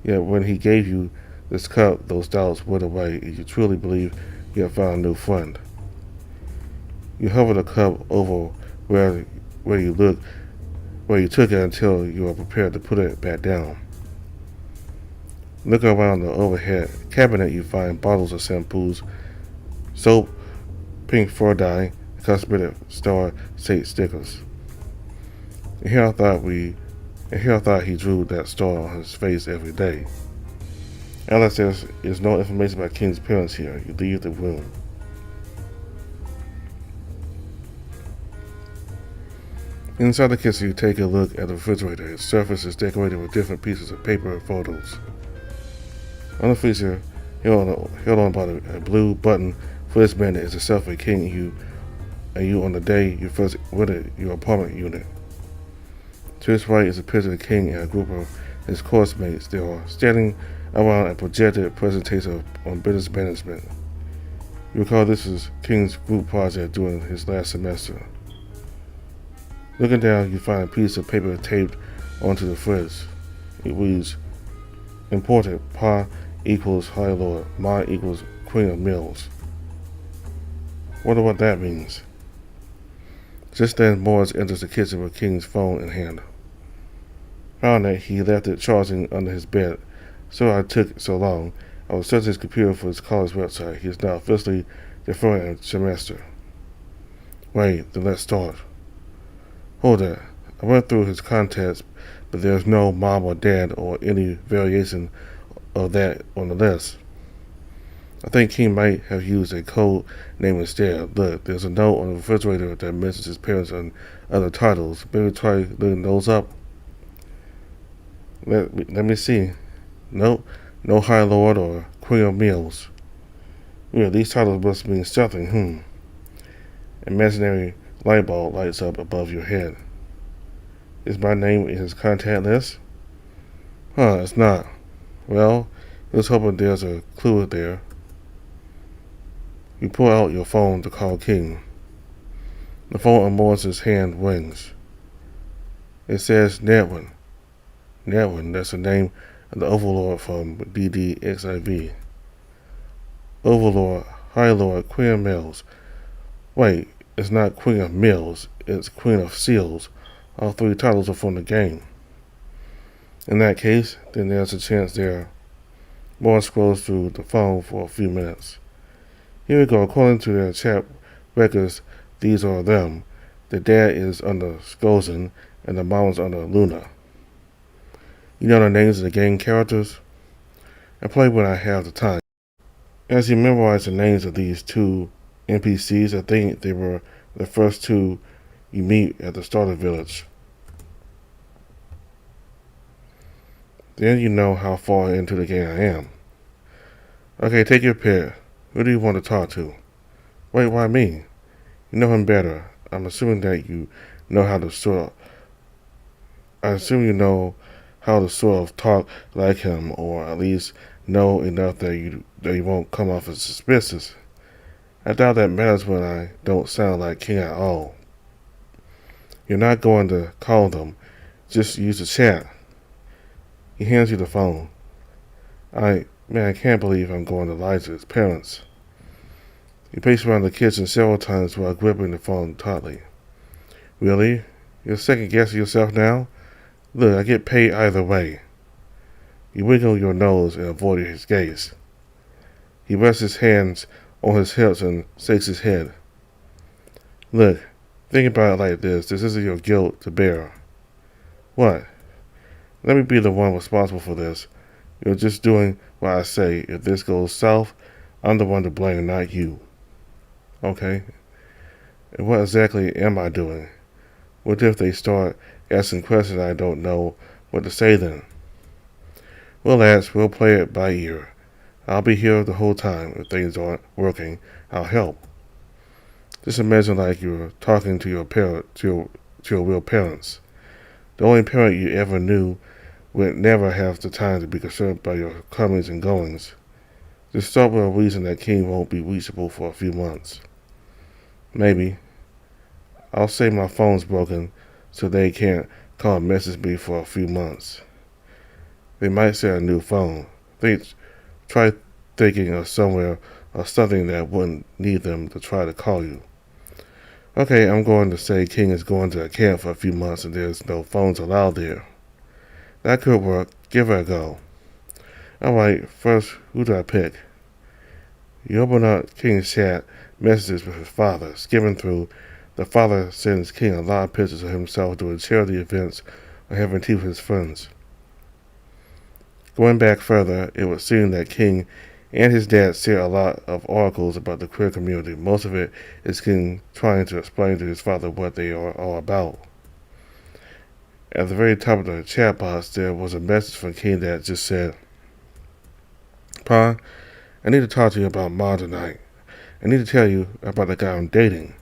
Speaker 1: Yet when he gave you this cup, those doubts went away, and you truly believed you had found a new friend. You hovered the cup over where you took it until you were prepared to put it back down. Looking around the overhead cabinet, you find bottles of shampoos, soap, pink fur dye, and cosmetic Star State stickers. And here I thought he drew that star on his face every day. Alice, there is no information about King's parents here. You leave the room. Inside the kitchen, you take a look at the refrigerator. Its surface is decorated with different pieces of paper and photos. On the freezer, held on by a blue button for this bandit, is a selfie of King and you on the day you first rented your apartment unit. To his right is a picture of King and a group of his course mates. They are standing around a projected presentation on business management. You recall this is King's group project during his last semester. Looking down, you find a piece of paper taped onto the fridge. It reads, important, Pa equals High Lord, Ma equals Queen of Mills. Wonder what that means. Just then, Morris enters the kitchen with King's phone in hand. Found that he left it charging under his bed, so I took so long. I was searching his computer for his college website. He is now officially deferring a semester. Wait, then let's start. Hold it. I went through his contacts, but there's no mom or dad or any variation of that on the list. I think King might have used a code name instead. Look, there's a note on the refrigerator that mentions his parents and other titles. Maybe try looking those up. Let me see. Nope, no High Lord or Queen of Mills. Yeah, these titles must mean something. Imaginary light bulb lights up above your head. Is my name in his contact list? It's not. Well, let's hope there's a clue there. You pull out your phone to call King. The phone on Morris's hand rings. It says Nedwin. Nedwin, that's the name of the Overlord from DDXIV. Overlord, High Lord, Queen of Mills. Wait, it's not Queen of Mills, it's Queen of Seals. All 3 titles are from the game. In that case, then there's a chance there. Morris scrolls through the phone for a few minutes. Here we go. According to their chat records, these are them. The dad is under Skolzen and the mom is under Luna. You know the names of the game characters? I play when I have the time. As you memorize the names of these 2 NPCs, I think they were the first 2 you meet at the starter village. Then you know how far into the game I am. Okay, take your pick. Who do you want to talk to? Wait, why me? You know him better. I'm assuming that you know how to sort of talk like him, or at least know enough that you won't come off as suspicious. I doubt that matters when I don't sound like King at all. You're not going to call them. Just use the chat. He hands you the phone. I can't believe I'm going to lie to his parents. You pace around the kitchen several times while gripping the phone tightly. Really? You're second guessing yourself now? Look, I get paid either way. You wiggle your nose and avoid his gaze. He rests his hands on his hips and shakes his head. Look, think about it like this. This isn't your guilt to bear. What? Let me be the one responsible for this. You're just doing what I say. If this goes south, I'm the one to blame, not you. Okay. And what exactly am I doing? What if they start asking questions I don't know what to say then? Relax, we'll play it by ear. I'll be here the whole time. If things aren't working, I'll help. Just imagine like you're talking to your real parents. The only parent you ever knew would never have the time to be concerned by your comings and goings. Just start with a reason that King won't be reachable for a few months. Maybe. I'll say my phone's broken so they can't call and message me for a few months. They might say a new phone. Try thinking of somewhere or something that wouldn't need them to try to call you. Okay, I'm going to say King is going to a camp for a few months and there's no phones allowed there. That could work. Give it a go. Alright, first, who do I pick? You open up King's chat messages with his father. Skimming through, the father sends King a lot of pictures of himself doing charity events or having tea with his friends. Going back further, it would seem that King and his dad share a lot of articles about the queer community. Most of it is King trying to explain to his father what they are all about. At the very top of the chat box, there was a message from King that just said, Pa, I need to talk to you about Mom tonight. I need to tell you about the guy I'm dating.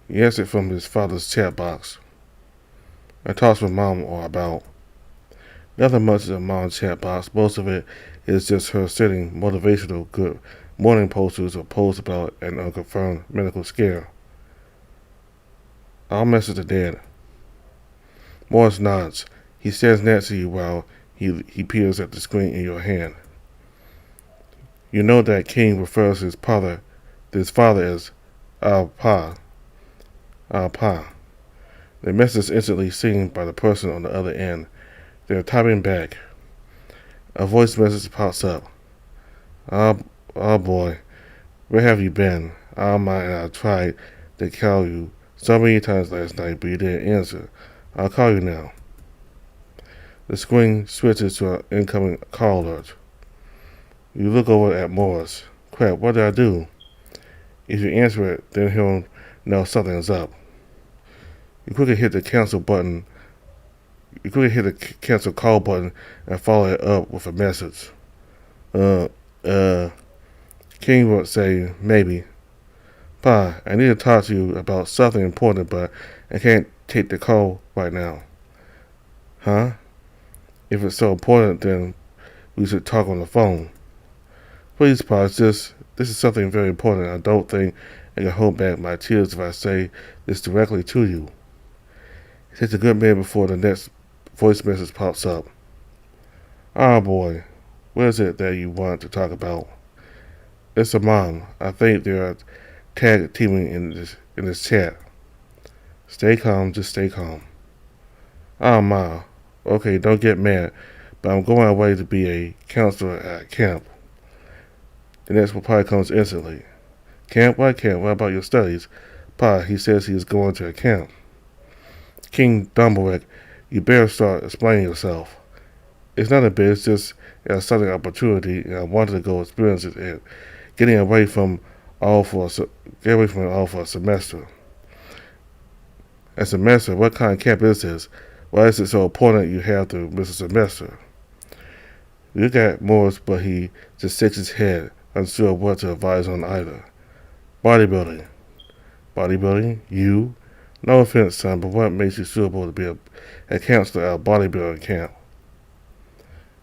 Speaker 1: He answered from his father's chat box. I talked with Mom all about. Nothing much in Mom's chat box. Most of it is just her sending motivational good morning posters or posts about an unconfirmed medical scare. I'll message the dad. Morris nods. He stands next to you while he peers at the screen in your hand. You know that King refers to his father as our Pa. Our Pa. The message is instantly seen by the person on the other end. They're typing back. A voice message pops up. Oh boy, where have you been? I tried to call you so many times last night, but you didn't answer. I'll call you now. The screen switches to an incoming call alert. You look over at Morris. Crap, what did I do? If you answer it, then he'll know something's up. You quickly hit the cancel button. You quickly hit the cancel call button and follow it up with a message. King would say, maybe. Pa, I need to talk to you about something important, but I can't take the call right now. Huh? If it's so important, then we should talk on the phone. Please, Pa, this is something very important. I don't think I can hold back my tears if I say this directly to you. It takes a good minute before the next voice message pops up. Oh boy, what is it that you want to talk about? It's a Mom. I think they're tag teaming in this chat. Stay calm, just stay calm. Oh Ma, okay, don't get mad, but I'm going away to be a counselor at camp. The next reply comes instantly. Camp? What camp? What about your studies? Pa, he says he is going to a camp. King Dumblewick, you better start explaining yourself. It's not a bit, it's just a sudden opportunity, and I wanted to go experience it. Getting away from all for a semester. A semester? What kind of camp is this? Why is it so important you have to miss a semester? You look at Morris, but he just shakes his head, unsure what to advise on either. Bodybuilding. Bodybuilding? You? No offense, son, but what makes you suitable to be a counselor at a bodybuilding camp?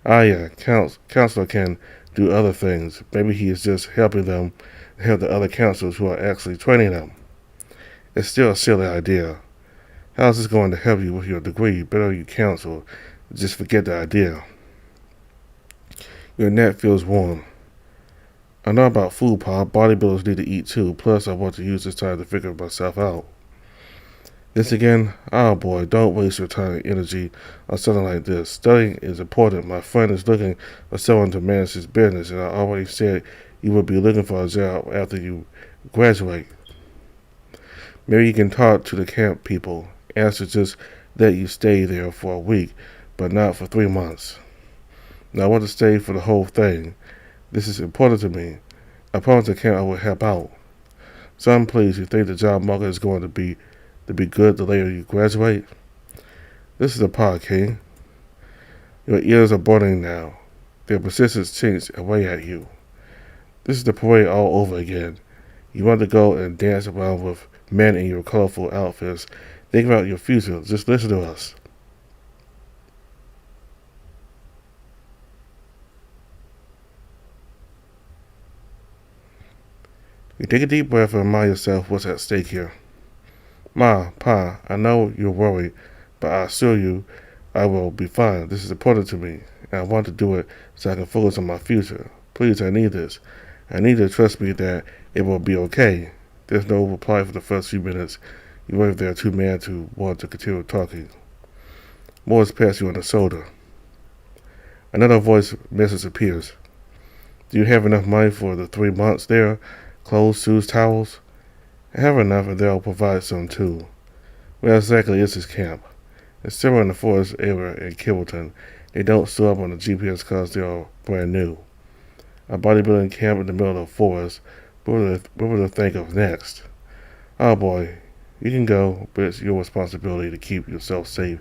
Speaker 1: Ah, yeah, counselor can do other things. Maybe he is just helping them help the other counselors who are actually training them. It's still a silly idea. How is this going to help you with your degree? Better you counsel. Just forget the idea. Your neck feels warm. I know about food, Pa. Bodybuilders need to eat too. Plus, I want to use this time to figure myself out. This again? Oh boy, don't waste your time and energy on something like this. Studying is important. My friend is looking for someone to manage his business, and I already said you would be looking for a job after you graduate. Maybe you can talk to the camp people. Ask to just let you stay there for a week, but not for 3 months. Now I want to stay for the whole thing. This is important to me. I promised the camp I would help out. Son, please, you think the job market is going to be good the later you graduate? This is a part, King. Your ears are burning now. Their persistence chinks away at you. This is the parade all over again. You want to go and dance around with men in your colorful outfits. Think about your future. Just listen to us. You take a deep breath and remind yourself what's at stake here. Ma, Pa, I know you're worried, but I assure you I will be fine. This is important to me, and I want to do it so I can focus on my future. Please, I need this. I need you to trust me that it will be okay. There's no reply for the first few minutes. You wait there too mad to want to continue talking. Morris passed you on the shoulder. Another voice message appears. Do you have enough money for the 3 months there? Clothes, shoes, towels? I have enough and they'll provide some too. Where exactly is this camp? It's somewhere in the forest area in Kibbleton. They don't show up on the GPS because they are brand new. A bodybuilding camp in the middle of the forest. What would they think of next? Oh boy, you can go, but it's your responsibility to keep yourself safe.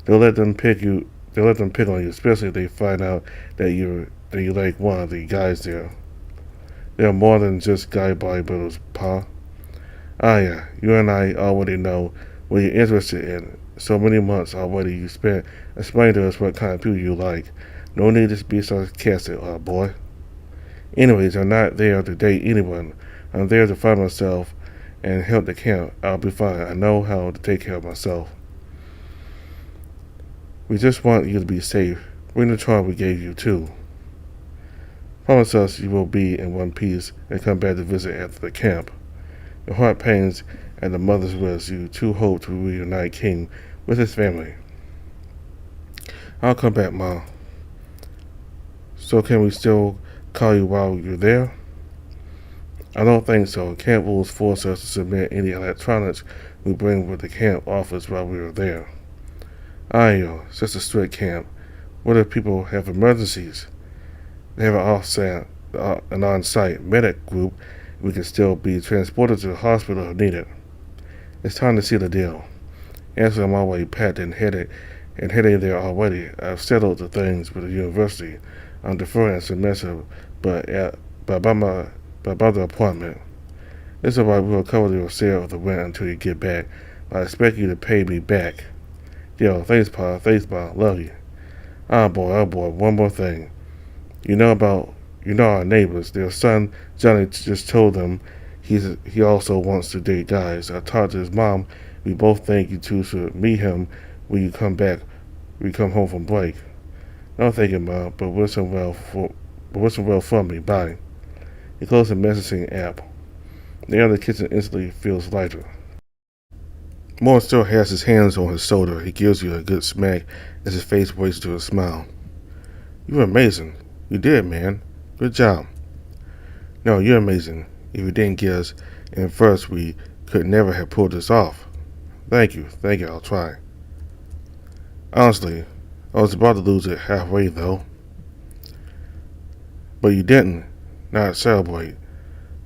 Speaker 1: They'll let them pick you. They'll let them pick on you, especially if they find out that you like one of the guys there. They're more than just guy bodybuilders, Pa. Ah yeah, you and I already know what you're interested in. So many months already you spent explaining to us what kind of people you like. No need to be sarcastic, boy. Anyways, I'm not there to date anyone. I'm there to find myself and help the camp. I'll be fine. I know how to take care of myself. We just want you to be safe. Bring the charm we gave you, too. Promise us you will be in one piece and come back to visit after the camp. Your heart pains at the mother's wish. You too hope to reunite King with his family. I'll come back, Mom. So can we still call you while you're there? I don't think so. Camp rules force us to submit any electronics we bring with the camp office while we are there. Ayo, such a strict camp. What if people have emergencies? They have an on-site medic group. We can still be transported to the hospital if needed. It's time to see the deal. Answer I'm already packed and headed there already. I've settled the things with the university. I'm deferring a semester, but about the appointment. It's alright, we'll cover your share of the rent until you get back, but I expect you to pay me back. Yo, thanks, Pa. Thanks, Ma. Love you. Oh boy, one more thing. You know our neighbors. Their son, Johnny, just told them he also wants to date guys. I talked to his mom. We both think you two should meet him when you come home from break. No thank you, Ma, but wish him well from me. Bye. He closed the messaging app. The air in the kitchen instantly feels lighter. Morris still has his hands on his shoulder. He gives you a good smack as his face breaks to a smile. You're amazing. You did, man. Good job. No, you're amazing. If you didn't get us in first, we could never have pulled this off. Thank you, I'll try. Honestly, I was about to lose it halfway, though. But you didn't. Not celebrate.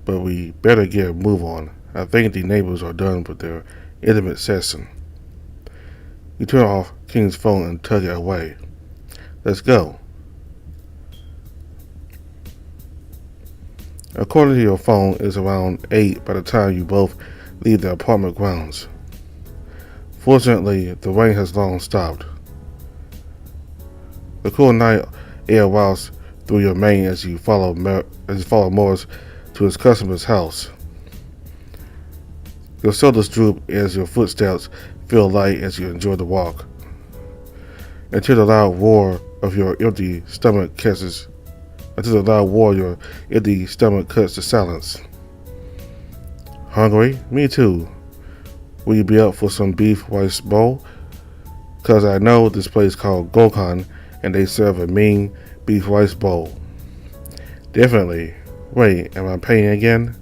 Speaker 1: But we better get a move on. I think the neighbors are done with their intimate session. You turn off King's phone and tug it away. Let's go. According to your phone, it's around 8 by the time you both leave the apartment grounds. Fortunately, the rain has long stopped. The cool night air whiles through your mane as you follow Morris to his customer's house. Your shoulders droop as your footsteps feel light as you enjoy the walk, until the loud roar your empty stomach cuts the silence. Hungry? Me too. will you be up for some beef rice bowl? Cause I know this place called Gokhan and they serve a mean beef rice bowl. Definitely. Wait, am I paying again?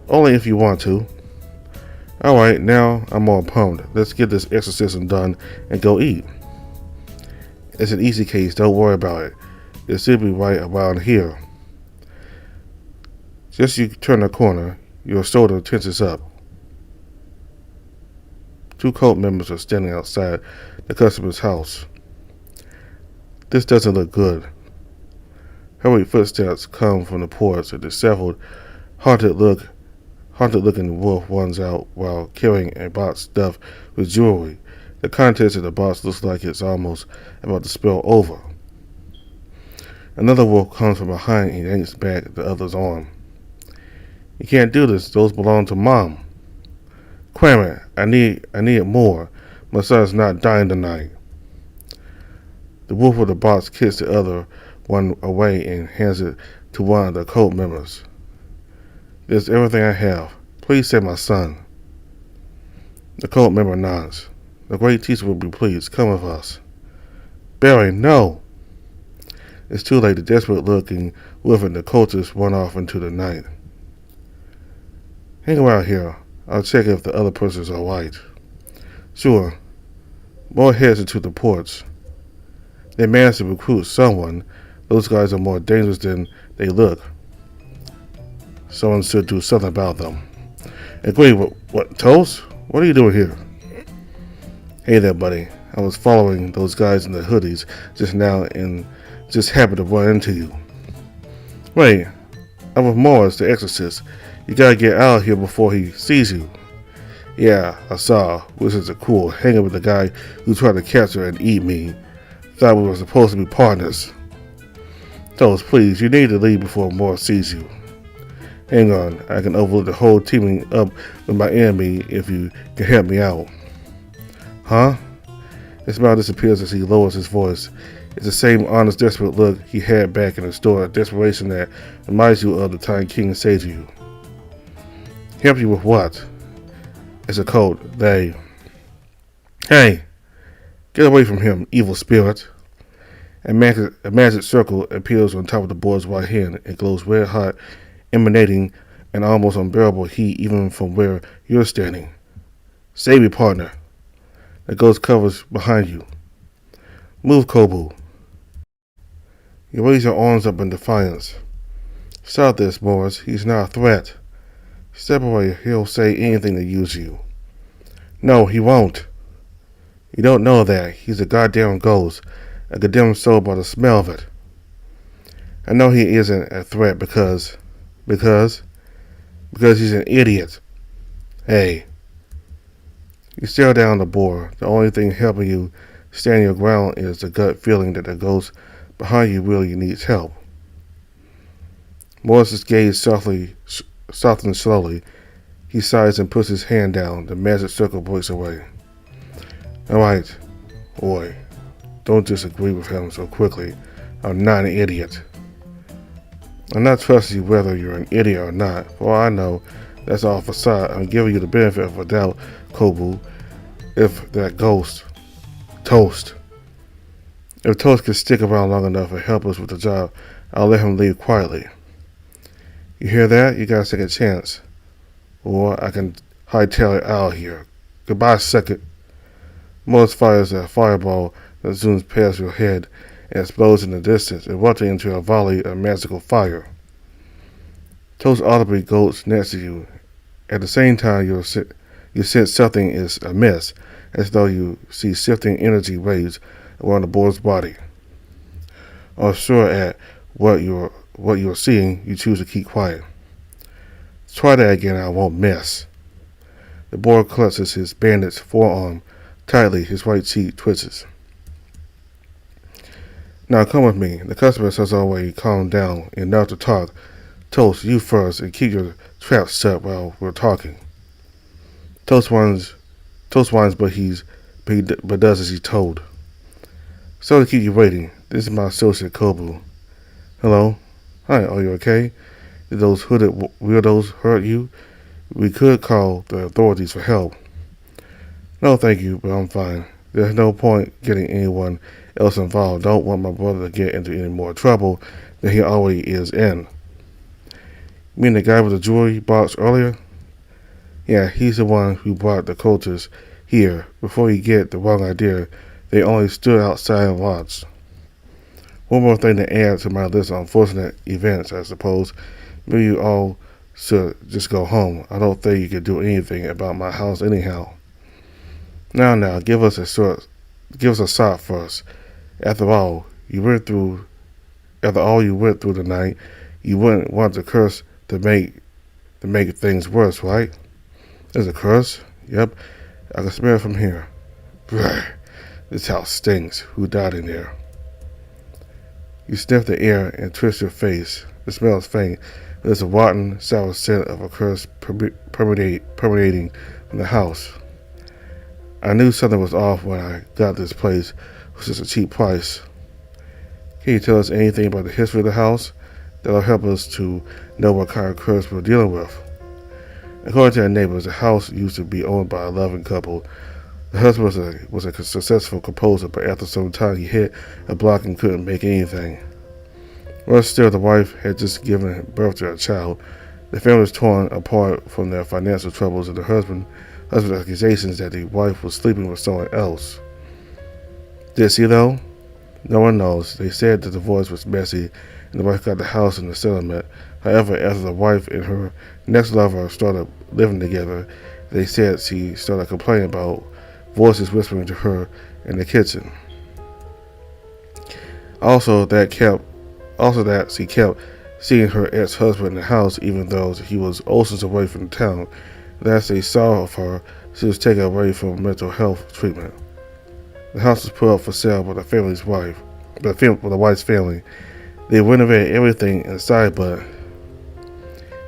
Speaker 1: Only if you want to. Alright, now I'm more pumped. Let's get this exorcism done and go eat. It's an easy case, don't worry about it. It should be right around here. Just you turn the corner, your shoulder tenses up. Two cult members are standing outside the customer's house. This doesn't look good. Hurried footsteps come from the porch. A disheveled, haunted-looking wolf runs out while carrying a box stuffed with jewelry. The contents of the box looks like it's almost about to spill over. Another wolf comes from behind and yanks back the other's arm. You can't do this. Those belong to Mom. Cram it. I need more. My son's not dying tonight. The wolf with the box kicks the other one away and hands it to one of the cult members. This is everything I have. Please save my son. The cult member nods. The great teacher will be pleased. Come with us. Barry, no! It's too late. The desperate-looking wolf and the cultists run off into the night. Hang around here. I'll check if the other person's alright. Sure. More heads into the porch. They managed to recruit someone. Those guys are more dangerous than they look. Someone should do something about them. Agree. What, Toast? What are you doing here? Hey there, buddy. I was following those guys in the hoodies just now and just happened to run into you. Wait, I'm with Morris, the exorcist. You gotta get out of here before he sees you. Yeah, I saw. Wizards are cool. Hanging with the guy who tried to capture and eat me. Thought we were supposed to be partners. Toast, please, you need to leave before Morris sees you. Hang on, I can overlook the whole teaming up with my enemy if you can help me out. Huh? His smile disappears as he lowers his voice. It's the same honest, desperate look he had back in the store, a desperation that reminds you of the time King saved you. Help you with what? It's a code. Hey, get away from him, evil spirit. A magic circle appears on top of the boy's right hand. It glows red hot, emanating an almost unbearable heat even from where you're standing. Save me, partner. The ghost covers behind you. Move, Kobu. You raise your arms up in defiance. Stop this, Morris. He's not a threat. Step away. He'll say anything to use you. No, he won't. You don't know that. He's a goddamn ghost. A condemned soul by the smell of it. I know he isn't a threat because he's an idiot. Hey. You stare down the boar. The only thing helping you stand your ground is the gut feeling that the ghost behind you really needs help. Morris's gaze softens slowly. He sighs and puts his hand down. The magic circle breaks away. Alright, boy. Don't disagree with him so quickly. I'm not an idiot. I'm not trusting you whether you're an idiot or not. For all I know, that's all facade. I'm giving you the benefit of a doubt, Kobu. If that ghost, Toast. If Toast can stick around long enough and help us with the job, I'll let him leave quietly. You hear that? You got a second chance. Or I can hightail it out of here. Goodbye, second. Morris fires a fireball that zooms past your head and explodes in the distance, erupting into a volley of magical fire. Toast audibly goes next to you. At the same time, you sense something is amiss, as though you see shifting energy waves around the boar's body. Unsure at what you're seeing, you choose to keep quiet. Try that again, I won't miss. The boar clutches his bandaged forearm tightly. His right cheek twitches. Now come with me. The customer has already calmed down enough to talk. Toast, you first, and keep your trap shut while we're talking. Toast whines, but does as he's told. So to keep you waiting, this is my associate Kobu. Hello. Hi, are you okay? Did those hooded weirdos hurt you? We could call the authorities for help. No, thank you, but I'm fine. There's no point getting anyone else involved. Don't want my brother to get into any more trouble than he already is in. You mean the guy with the jewelry box earlier? Yeah, he's the one who brought the cultists here. Before you get the wrong idea, they only stood outside and watched. One more thing to add to my list of unfortunate events, I suppose. Maybe you all should just go home. I don't think you can do anything about my house anyhow. Now, give us a shot first. After all you went through tonight, you wouldn't want the curse to make things worse, right? There's a curse? Yep, I can smell it from here. Brr, this house stinks. Who died in there? You sniff the air and twist your face. The smell is faint. There's a rotten, sour scent of a curse permeating from the house. I knew something was off when I got this place. It was just a cheap price. Can you tell us anything about the history of the house? That'll help us to know what kind of curse we're dealing with. According to our neighbors, the house used to be owned by a loving couple. The husband was a successful composer, but after some time he hit a block and couldn't make anything. Worse still, the wife had just given birth to a child. The family was torn apart from their financial troubles and the husband's accusations that the wife was sleeping with someone else. Did she though? No one knows. They said the divorce was messy and the wife got the house and the settlement. However, after the wife and her next lover started living together, they said she started complaining about voices whispering to her in the kitchen. Also, that she kept seeing her ex-husband in the house even though he was oceans away from the town. Last they saw of her, she was taken away for mental health treatment. The house was put up for sale by the wife's family. They renovated everything inside, but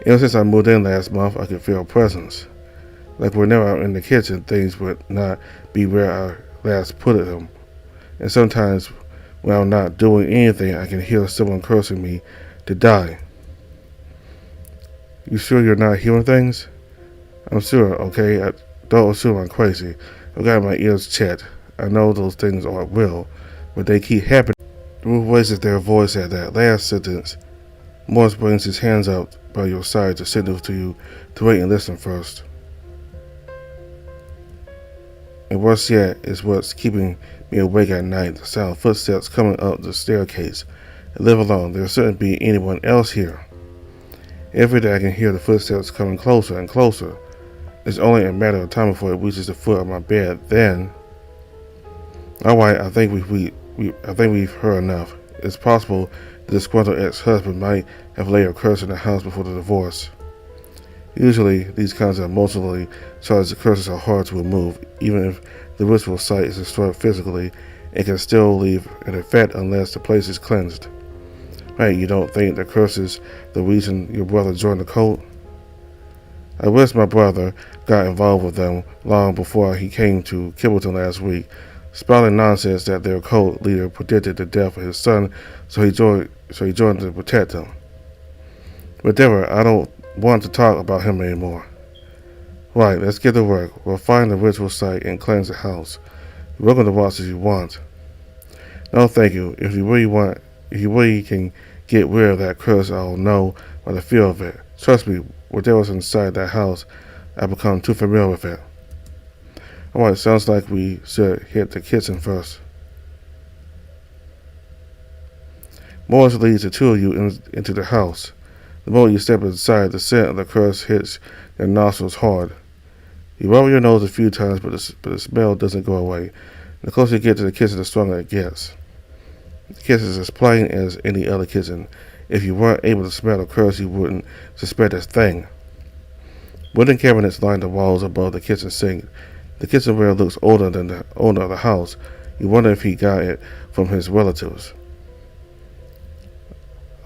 Speaker 1: ever since I moved in last month, I could feel a presence. Like whenever I'm in the kitchen, things would not be where I last put them. And sometimes when I'm not doing anything, I can hear someone cursing me to die. You sure you're not hearing things? I'm sure, okay? I don't assume I'm crazy. I've got my ears checked. I know those things aren't real, but they keep happening. Ruth raises their voice at that last sentence. Morris brings his hands up by your side to signal to you to wait and listen first. And worse yet is what's keeping me awake at night, the sound of footsteps coming up the staircase. And live alone, there shouldn't be anyone else here. Every day I can hear the footsteps coming closer and closer. It's only a matter of time before it reaches the foot of my bed. Then, all right, I think we've heard enough. It's possible the disgruntled ex-husband might have laid a curse in the house before the divorce. Usually, these kinds of emotionally charged curses are hard to remove. Even if the ritual site is destroyed physically, it can still leave an effect unless the place is cleansed. Right, you don't think the curse is the reason your brother joined the cult? I wish my brother got involved with them long before he came to Kibbleton last week, spouting nonsense that their cult leader predicted the death of his son, so he joined to protect him. Whatever, I don't want to talk about him anymore. Right, let's get to work. We'll find the ritual site and cleanse the house. You're welcome to watch as you want. No, thank you. If you really can get rid of that curse, I'll know by the feel of it. Trust me, whatever's inside that house, I've become too familiar with it. Alright, sounds like we should hit the kitchen first. Morris leads the two of you into the house. The moment you step inside, the scent of the curse hits your nostrils hard. You rub your nose a few times, but the smell doesn't go away. The closer you get to the kitchen, the stronger it gets. The kitchen is as plain as any other kitchen. If you weren't able to smell the curse, you wouldn't suspect a thing. Wooden cabinets line the walls above the kitchen sink. The kitchenware looks older than the owner of the house. You wonder if he got it from his relatives.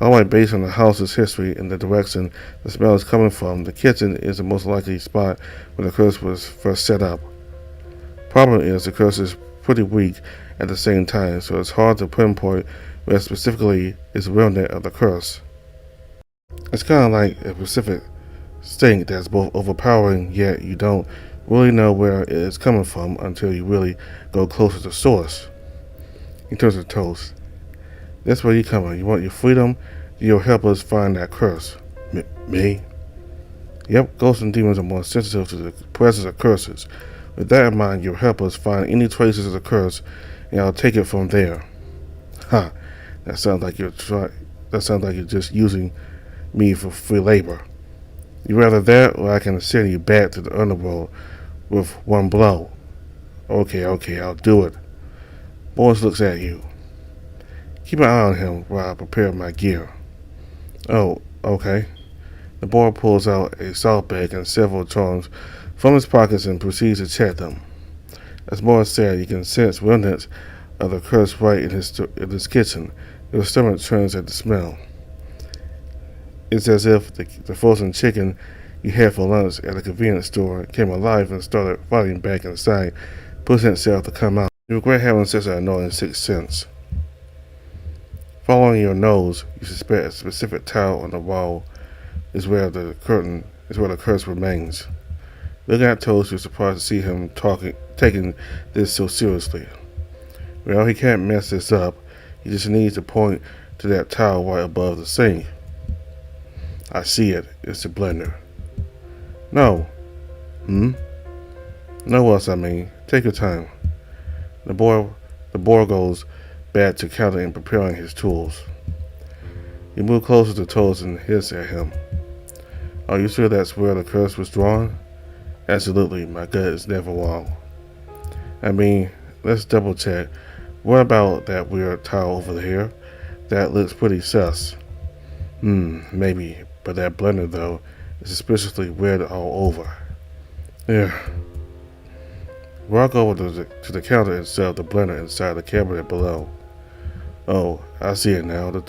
Speaker 1: Alright, based on the house's history and the direction the smell is coming from, the kitchen is the most likely spot where the curse was first set up. Problem is, the curse is pretty weak at the same time, so it's hard to pinpoint where specifically is the remnant of the curse. It's kind of like a specific stink that's both overpowering, yet you don't really know where it is coming from until you really go closer to the source. He turns to Toast. That's where you coming. You want your freedom? You'll help us find that curse. Me? Yep, ghosts and demons are more sensitive to the presence of curses. With that in mind, you'll help us find any traces of the curse, and I'll take it from there. Ha! That sounds like you're just using me for free labor. You rather that, or I can send you back to the underworld with one blow. Okay, I'll do it. Morris looks at you. Keep an eye on him while I prepare my gear. Oh, okay. The boy pulls out a salt bag and several charms from his pockets and proceeds to check them. As Morris said, you can sense remnants of the curse right in his kitchen. Your stomach turns at the smell. It's as if the frozen chicken you had for lunch at a convenience store came alive and started fighting back inside, pushing itself to come out. You regret having such an annoying sixth sense. Following your nose, you suspect a specific tile on the wall is where the curse remains. Looking at Toast, you're surprised to see him taking this so seriously. Well, he can't mess this up. He just needs to point to that tile right above the sink. I see it. It's the blender. No. No else, I mean. Take your time. The boy goes back to counting and preparing his tools. You move closer to Toast and hiss at him. Are you sure that's where the curse was drawn? Absolutely, my gut is never wrong. I mean, let's double check. What about that weird tile over here? That looks pretty sus. Maybe, but that blender though is suspiciously red all over. Yeah. Walk over to the counter and set up the blender inside the cabinet below. Oh, I see it now. The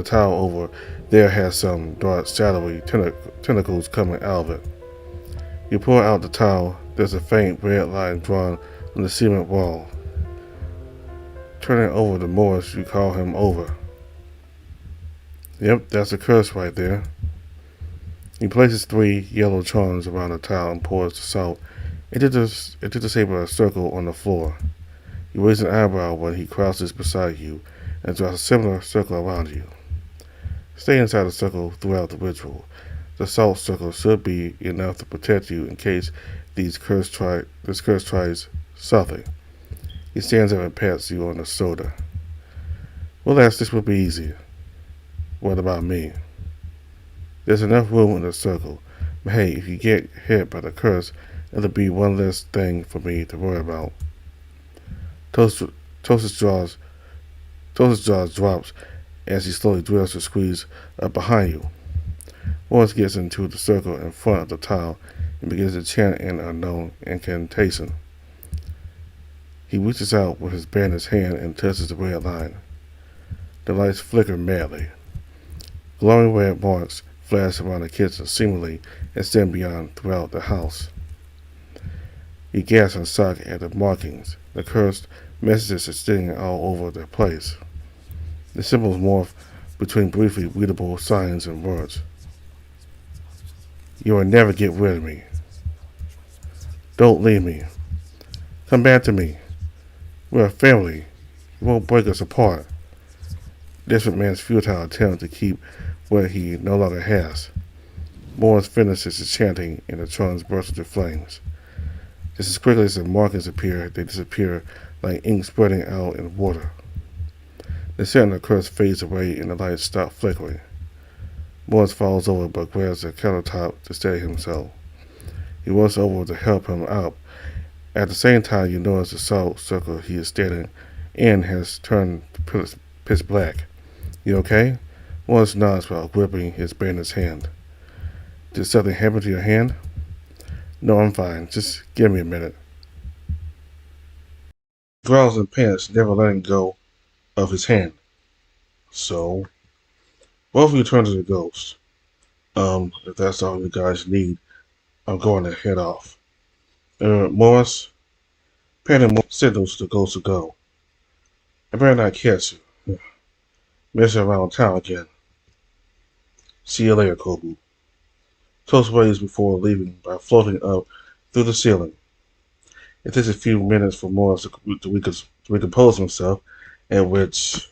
Speaker 1: tile over there has some dark, shadowy tentacles coming out of it. You pull out the towel. There's a faint red line drawn on the cement wall. Turning over to Morris, you call him over. Yep, that's a curse right there. He places 3 yellow charms around the towel and pours the salt into the shape of a circle on the floor. You raise an eyebrow when he crouches beside you and draws a similar circle around you. Stay inside the circle throughout the ritual. The salt circle should be enough to protect you in case this curse tries something. He stands up and pats you on the shoulder. Relax, this will be easy. What about me? There's enough room in the circle, but hey, if you get hit by the curse, it'll be one less thing for me to worry about. Toast's jaws drops as he slowly drills the squeeze up behind you. Morris gets into the circle in front of the tile and begins to chant an unknown incantation. He reaches out with his bandaged hand and touches the red line. The lights flicker madly. Glowing red marks flash around the kitchen, seemingly extend beyond throughout the house. You gasp and shock at the markings. The cursed messages extending all over the place. The symbols morph between briefly readable signs and words. You will never get rid of me. Don't leave me. Come back to me. We're a family. You won't break us apart. Desperate man's futile attempt to keep what he no longer has. Morris finishes his chanting and the charms burst into flames. Just as quickly as the markings appear, they disappear like ink spreading out in water. The scent of the curse fades away and the lights stop flickering. Morris falls over but grabs the countertop to steady himself. He walks over to help him up. At the same time, you notice the salt circle he is standing in has turned pitch black. You okay? Morris nods while gripping his bandaged hand. Did something happen to your hand? No, I'm fine. Just give me a minute. He growls and pants, never letting go of his hand. So, both of you turn to the ghost. If that's all you guys need, I'm going to head off. Morris, Penny signals the ghost to go. I better not catch you. Messing around town again. See you later, Kobu. Toast waves before leaving by floating up through the ceiling. It takes a few minutes for Morris to recompose himself, at which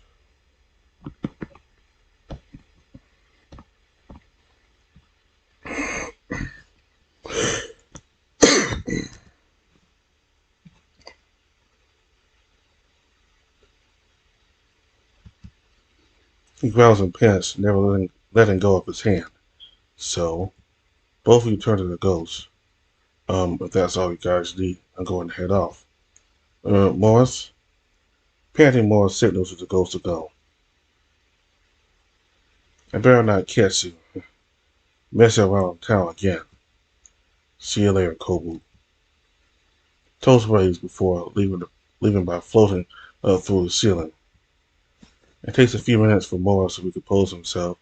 Speaker 1: he growls and pants, never letting go of his hand. So, both of you turn to the ghost. If that's all you guys need, I'm going to head off. Morris? Panting, Morris signals to the ghost to go. I better not catch you messing around town again. See you later, Kobu. Toast raised before leaving by floating up through the ceiling. It takes a few minutes for Morris to recompose himself,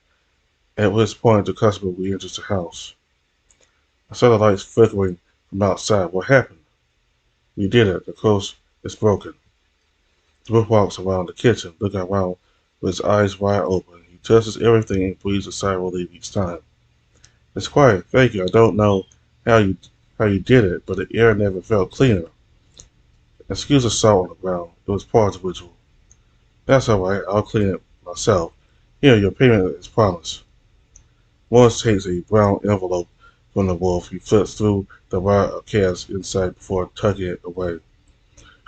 Speaker 1: at which point the customer re-enters the house. I saw the lights flickering from outside. What happened? We did it. The coast is broken. The roof walks around the kitchen, looking around with his eyes wide open. He touches everything and breathes a sigh of relief each time. It's quiet. Thank you. I don't know how you did it, but the air never felt cleaner. Excuse the salt on the ground. It was part of the ritual. That's all right. I'll clean it myself. Here, your payment is promised. Morris takes a brown envelope from the wolf. He flips through the wire of cash inside before tucking it away.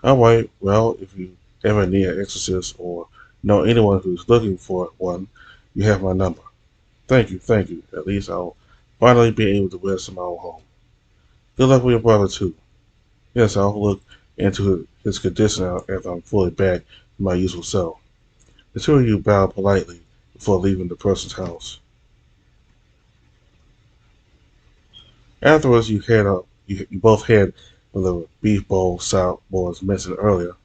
Speaker 1: All right. Well, if you ever need an exorcist or know anyone who's looking for one, you have my number. Thank you. Thank you. At least I'll finally be able to rest in my own home. Good luck with your brother, too. Yes, I'll look into his condition after I'm fully back in my usual self. The two of you bow politely before leaving the person's house. Afterwards, you both head for the beef bowl South was mentioned earlier.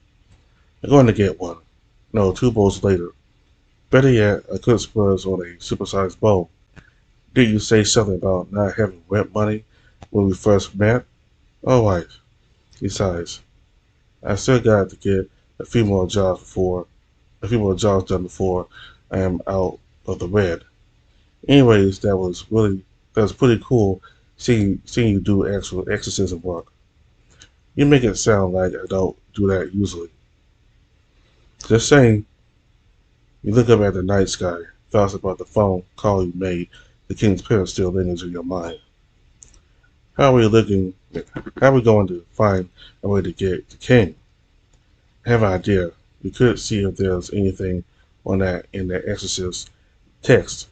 Speaker 1: I'm going to get one. No, two bowls later. Better yet, I could splurge on a supersized bowl. Did you say something about not having rent money when we first met? All right. Besides, I still got to get a few more jobs done before I am out of the red. Anyways, that was pretty cool seeing you do actual exorcism work. You make it sound like I don't do that usually. Just saying. You look up at the night sky, thoughts about the phone call you made. The king's parents still lingers in your mind. How are we looking? How are we going to find a way to get the king? I have an idea. We could see if there's anything on that in the exorcist text.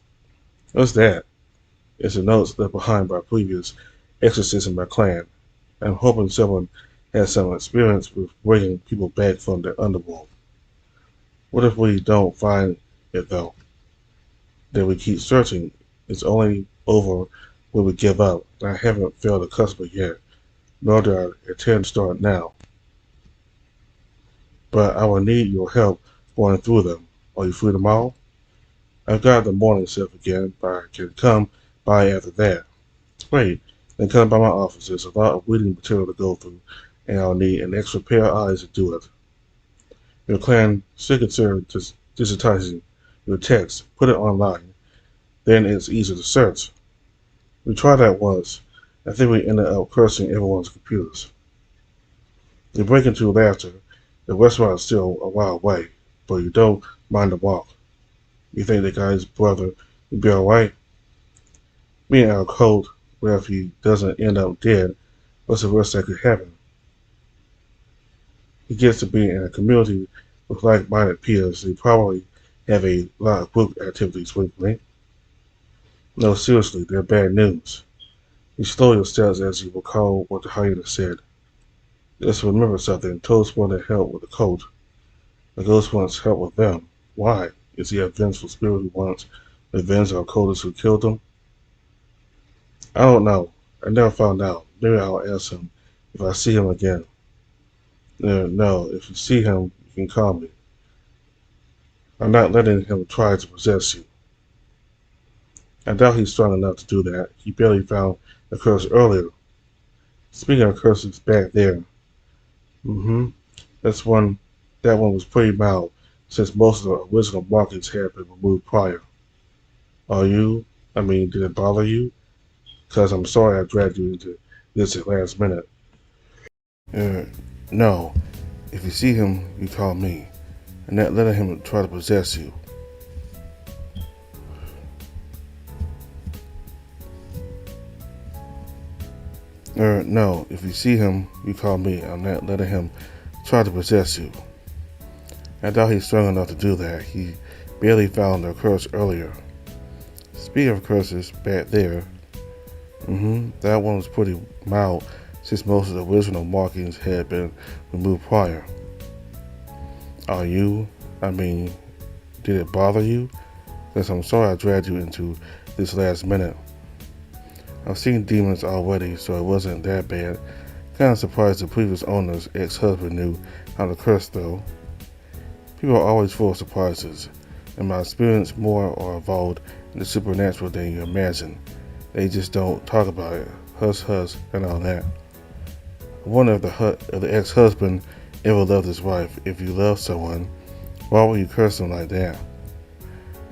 Speaker 1: What's that? It's a note left behind by previous exorcists in my clan. I'm hoping someone has some experience with bringing people back from the underworld. What if we don't find it though? Then we keep searching. It's only over when we give up. I haven't failed a customer yet, nor do I intend to start now. But I will need your help going through them. Are you free tomorrow? I've got the morning shift again, but I can come by after that. Great. Then come by my office. There's a lot of reading material to go through, and I'll need an extra pair of eyes to do it. Your clan should consider digitizing your text. Put it online. Then it's easy to search. We tried that once. I think we ended up cursing everyone's computers. You break into laughter. The restaurant is still a while away, but you don't mind the walk. You think the guy's brother will be alright? Me and our code, where if he doesn't end up dead, what's the worst that could happen? He gets to be in a community with like-minded peers. They probably have a lot of group activities with me. No, seriously, they're bad news. You slow your steps as you recall what the hyena said. Just remember something. Toast wanted help with the cult. The ghost wants help with them. Why? Is he a vengeful spirit who wants to avenge our cultists who killed him? I don't know. I never found out. Maybe I'll ask him if I see him again. No, if you see him, you can call me. I'm not letting him try to possess you. I doubt he's strong enough to do that. He barely found a curse earlier. Speaking of curses back there, that's one. That one was pretty mild, since most of the original markings had been removed prior. Did it bother you? Because I'm sorry I dragged you into this at last minute. Er, no. If you see him, you call me. And not letting him try to possess you. No. If you see him, you call me. I'm not letting him try to possess you. I doubt he's strong enough to do that. He barely found a curse earlier. Speaking of curses, back there, that one was pretty mild since most of the original markings had been removed prior. Are you, I mean, did it bother you? Because I'm sorry I dragged you into this last minute. I've seen demons already, so it wasn't that bad. Kinda surprised the previous owner's ex-husband knew how to curse though. People are always full of surprises. In my experience, more are involved in the supernatural than you imagine. They just don't talk about it. Hush, hush, and all that. I wonder if the ex-husband ever loved his wife. If you love someone, why would you curse them like that?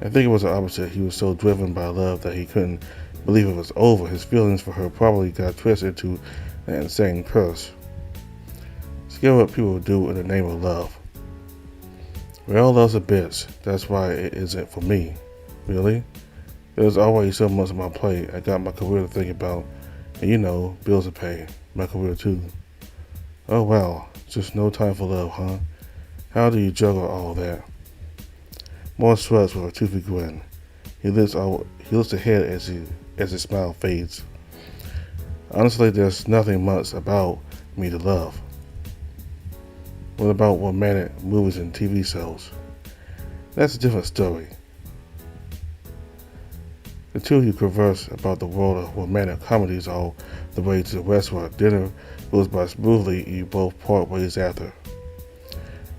Speaker 1: I think it was the opposite. He was so driven by love that he couldn't believe it was over. His feelings for her probably got twisted into an insane curse. Scare what people do in the name of love. Well, love's a bitch. That's why it isn't for me. Really? There's always so much on my plate. I got my career to think about. And bills to pay. My career too. Oh wow, just no time for love, huh? How do you juggle all that? More shrugs with a toothy grin. He looks ahead as his smile fades. Honestly, there's nothing much about me to love. What about romantic movies and TV shows? That's a different story. The two of you converse about the world of romantic comedies all the way to the restaurant. Dinner goes by smoothly and you both part ways after.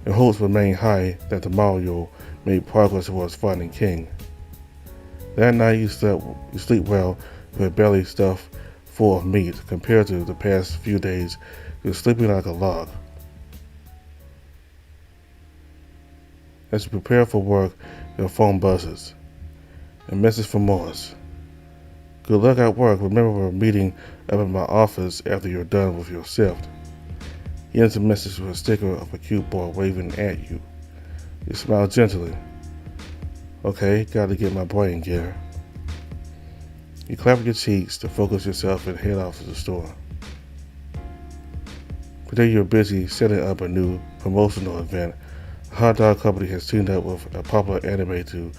Speaker 1: Your hopes remain high that tomorrow you'll make progress towards finding King. That night you sleep well with a belly stuffed full of meat. Compared to the past few days, you're sleeping like a log. As you prepare for work, your phone buzzes. A message from Morris. Good luck at work. Remember we're meeting up in my office after you're done with your shift. He ends the message with a sticker of a cute boy waving at you. You smile gently. Okay, gotta get my boy in gear. You clap your cheeks to focus yourself and head off to the store. Today you're busy setting up a new promotional event. A hot dog company has teamed up with a popular anime to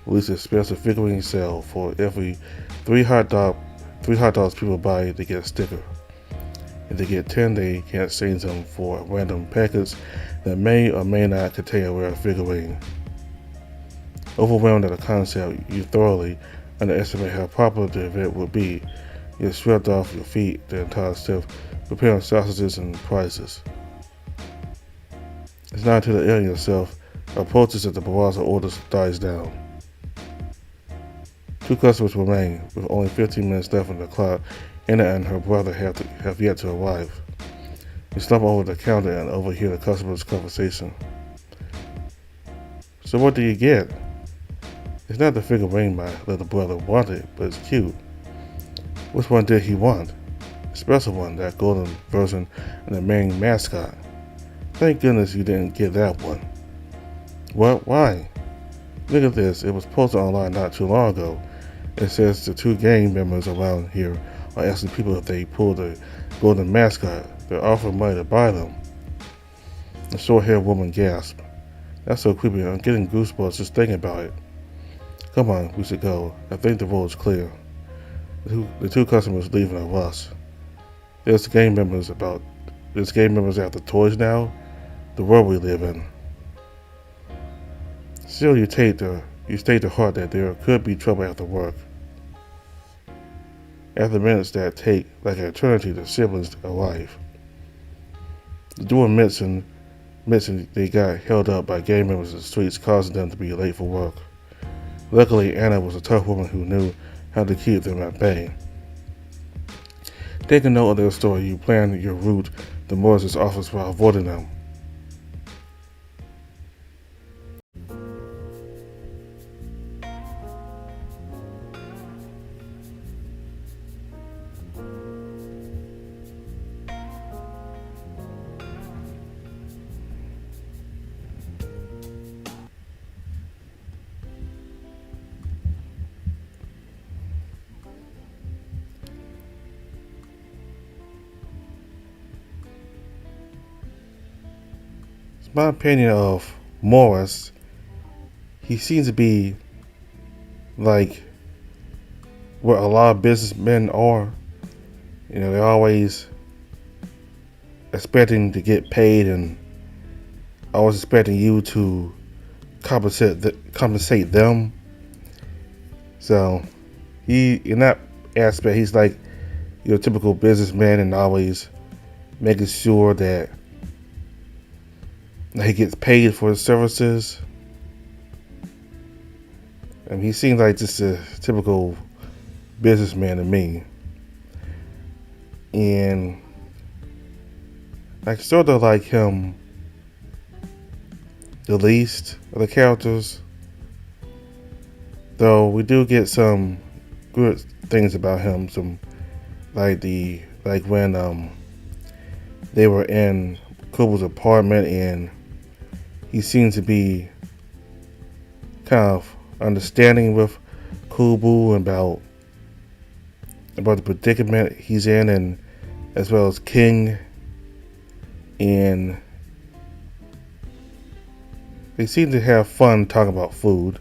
Speaker 1: release a special figurine sale. For every three hot dogs people buy, they get a sticker. If they get 10, they can exchange them for a random package that may or may not contain a rare figurine. Overwhelmed at the concept, you thoroughly underestimate how popular the event will be. You're swept off your feet the entire shift, preparing sausages and prices. It's not until the alien yourself approaches that the barrage of orders dies down. Two customers remain, with only 15 minutes left on the clock. Anna and her brother have yet to arrive. You slump over the counter and overhear the customer's conversation. So what do you get? It's not the figurine my little brother wanted, but it's cute. Which one did he want? A special one, that golden version and the main mascot. Thank goodness you didn't get that one. What? Why? Look at this. It was posted online not too long ago. It says the two gang members around here are asking people if they pull the golden mascot. They're offering money to buy them. The short-haired woman gasped. That's so creepy. I'm getting goosebumps just thinking about it. Come on, we should go. I think the road is clear. The two customers leave in a rush. There's gang members after toys now. The world we live in. Still, you state to heart that there could be trouble after work. After minutes that take like an eternity, the siblings arrive. The duo mentioned they got held up by gang members in the streets, causing them to be late for work. Luckily, Anna was a tough woman who knew how to keep them at bay. Taking note of their story, you plan your route to Morris's office while avoiding them. my opinion of Morris, he seems to be like what a lot of businessmen are. You know, they're always expecting to get paid and always expecting you to compensate them. So he, in that aspect, he's like your typical businessman and always making sure that he gets paid for his services. And he seems like just a typical businessman to me. And I sort of like him the least of the characters. Though we do get some good things about him. Some like when they were in Kubo's apartment and he seems to be kind of understanding with Kubo about the predicament he's in, and as well as King, and they seem to have fun talking about food,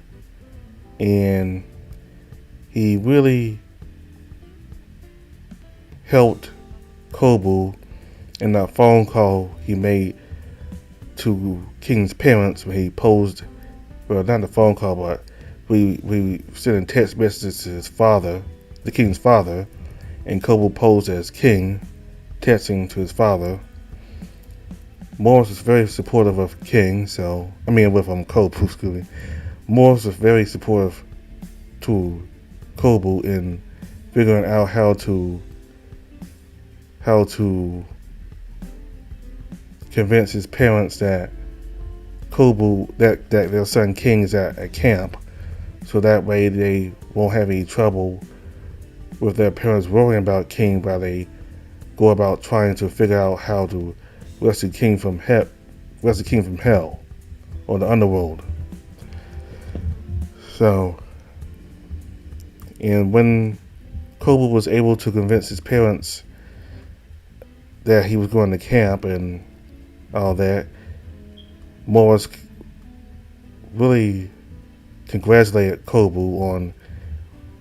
Speaker 1: and he really helped Kubo in that phone call he made to King's parents when he posed, well, not the phone call, but we sending text messages to his father, the King's father, and Kubo posed as King, texting to his father. Morris was very supportive of King, with Kubo, excuse me. Morris was very supportive to Kubo in figuring out how to convince his parents that Kubo, that their son King is at camp, so that way they won't have any trouble with their parents worrying about King while they go about trying to figure out how to rescue King from hell, or the underworld. So, and when Kubo was able to convince his parents that he was going to camp and all that, Morris really congratulated Kubo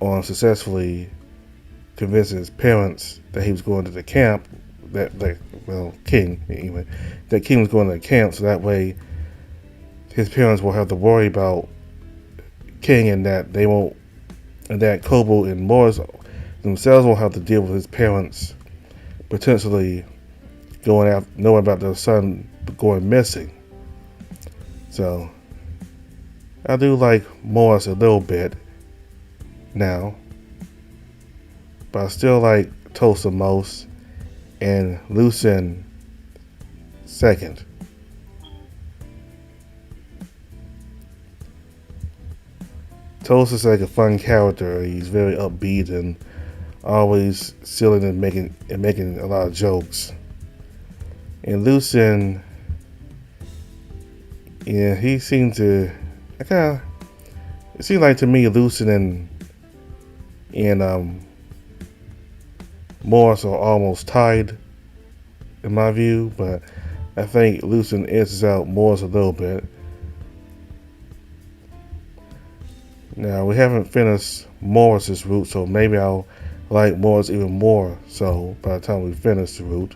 Speaker 1: on successfully convincing his parents that he was going to the camp, King anyway, that King was going to the camp, so that way his parents won't have to worry about King, and that Kubo and Morris themselves won't have to deal with his parents potentially knowing about their son going missing. So I do like Morris a little bit now, but I still like Tulsa most, and Lucien second. Tulsa's like a fun character. He's very upbeat and always silly and making a lot of jokes. And Lucien, yeah, he seemed to, it seemed like to me Lucien and Morris are almost tied in my view, but I think Lucien edges out Morris a little bit. Now, we haven't finished Morris's route, so maybe I'll like Morris even more so by the time we finish the route.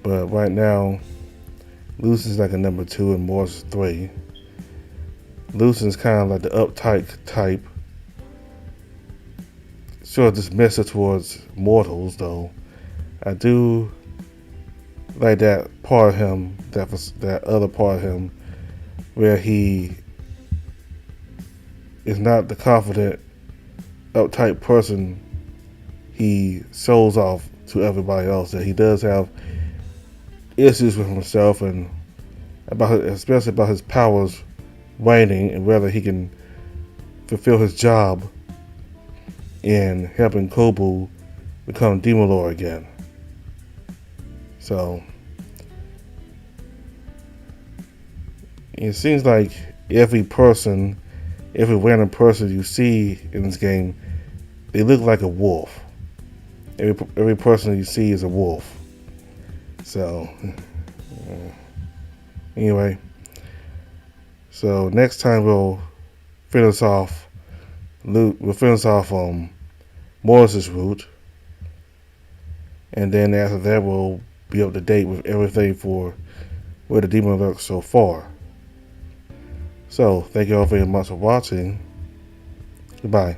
Speaker 1: But right now, Lucien's like a number 2 and Morris is 3. Lucien's kind of like the uptight type, sort of dismissive towards mortals, though. I do like that part of him, that other part of him, where he is not the confident, uptight person he shows off to everybody else. That he does have issues with himself, and especially about his powers waning, and whether he can fulfill his job in helping Kubo become Demon Lord again. So it seems like every random person you see in this game, they look like a wolf. Every person you see is a wolf. So Anyway, so next time we'll finish off Morris's route, and then after that we'll be up to date with everything for where the demon lurks so far. So thank you all very much for watching. Goodbye.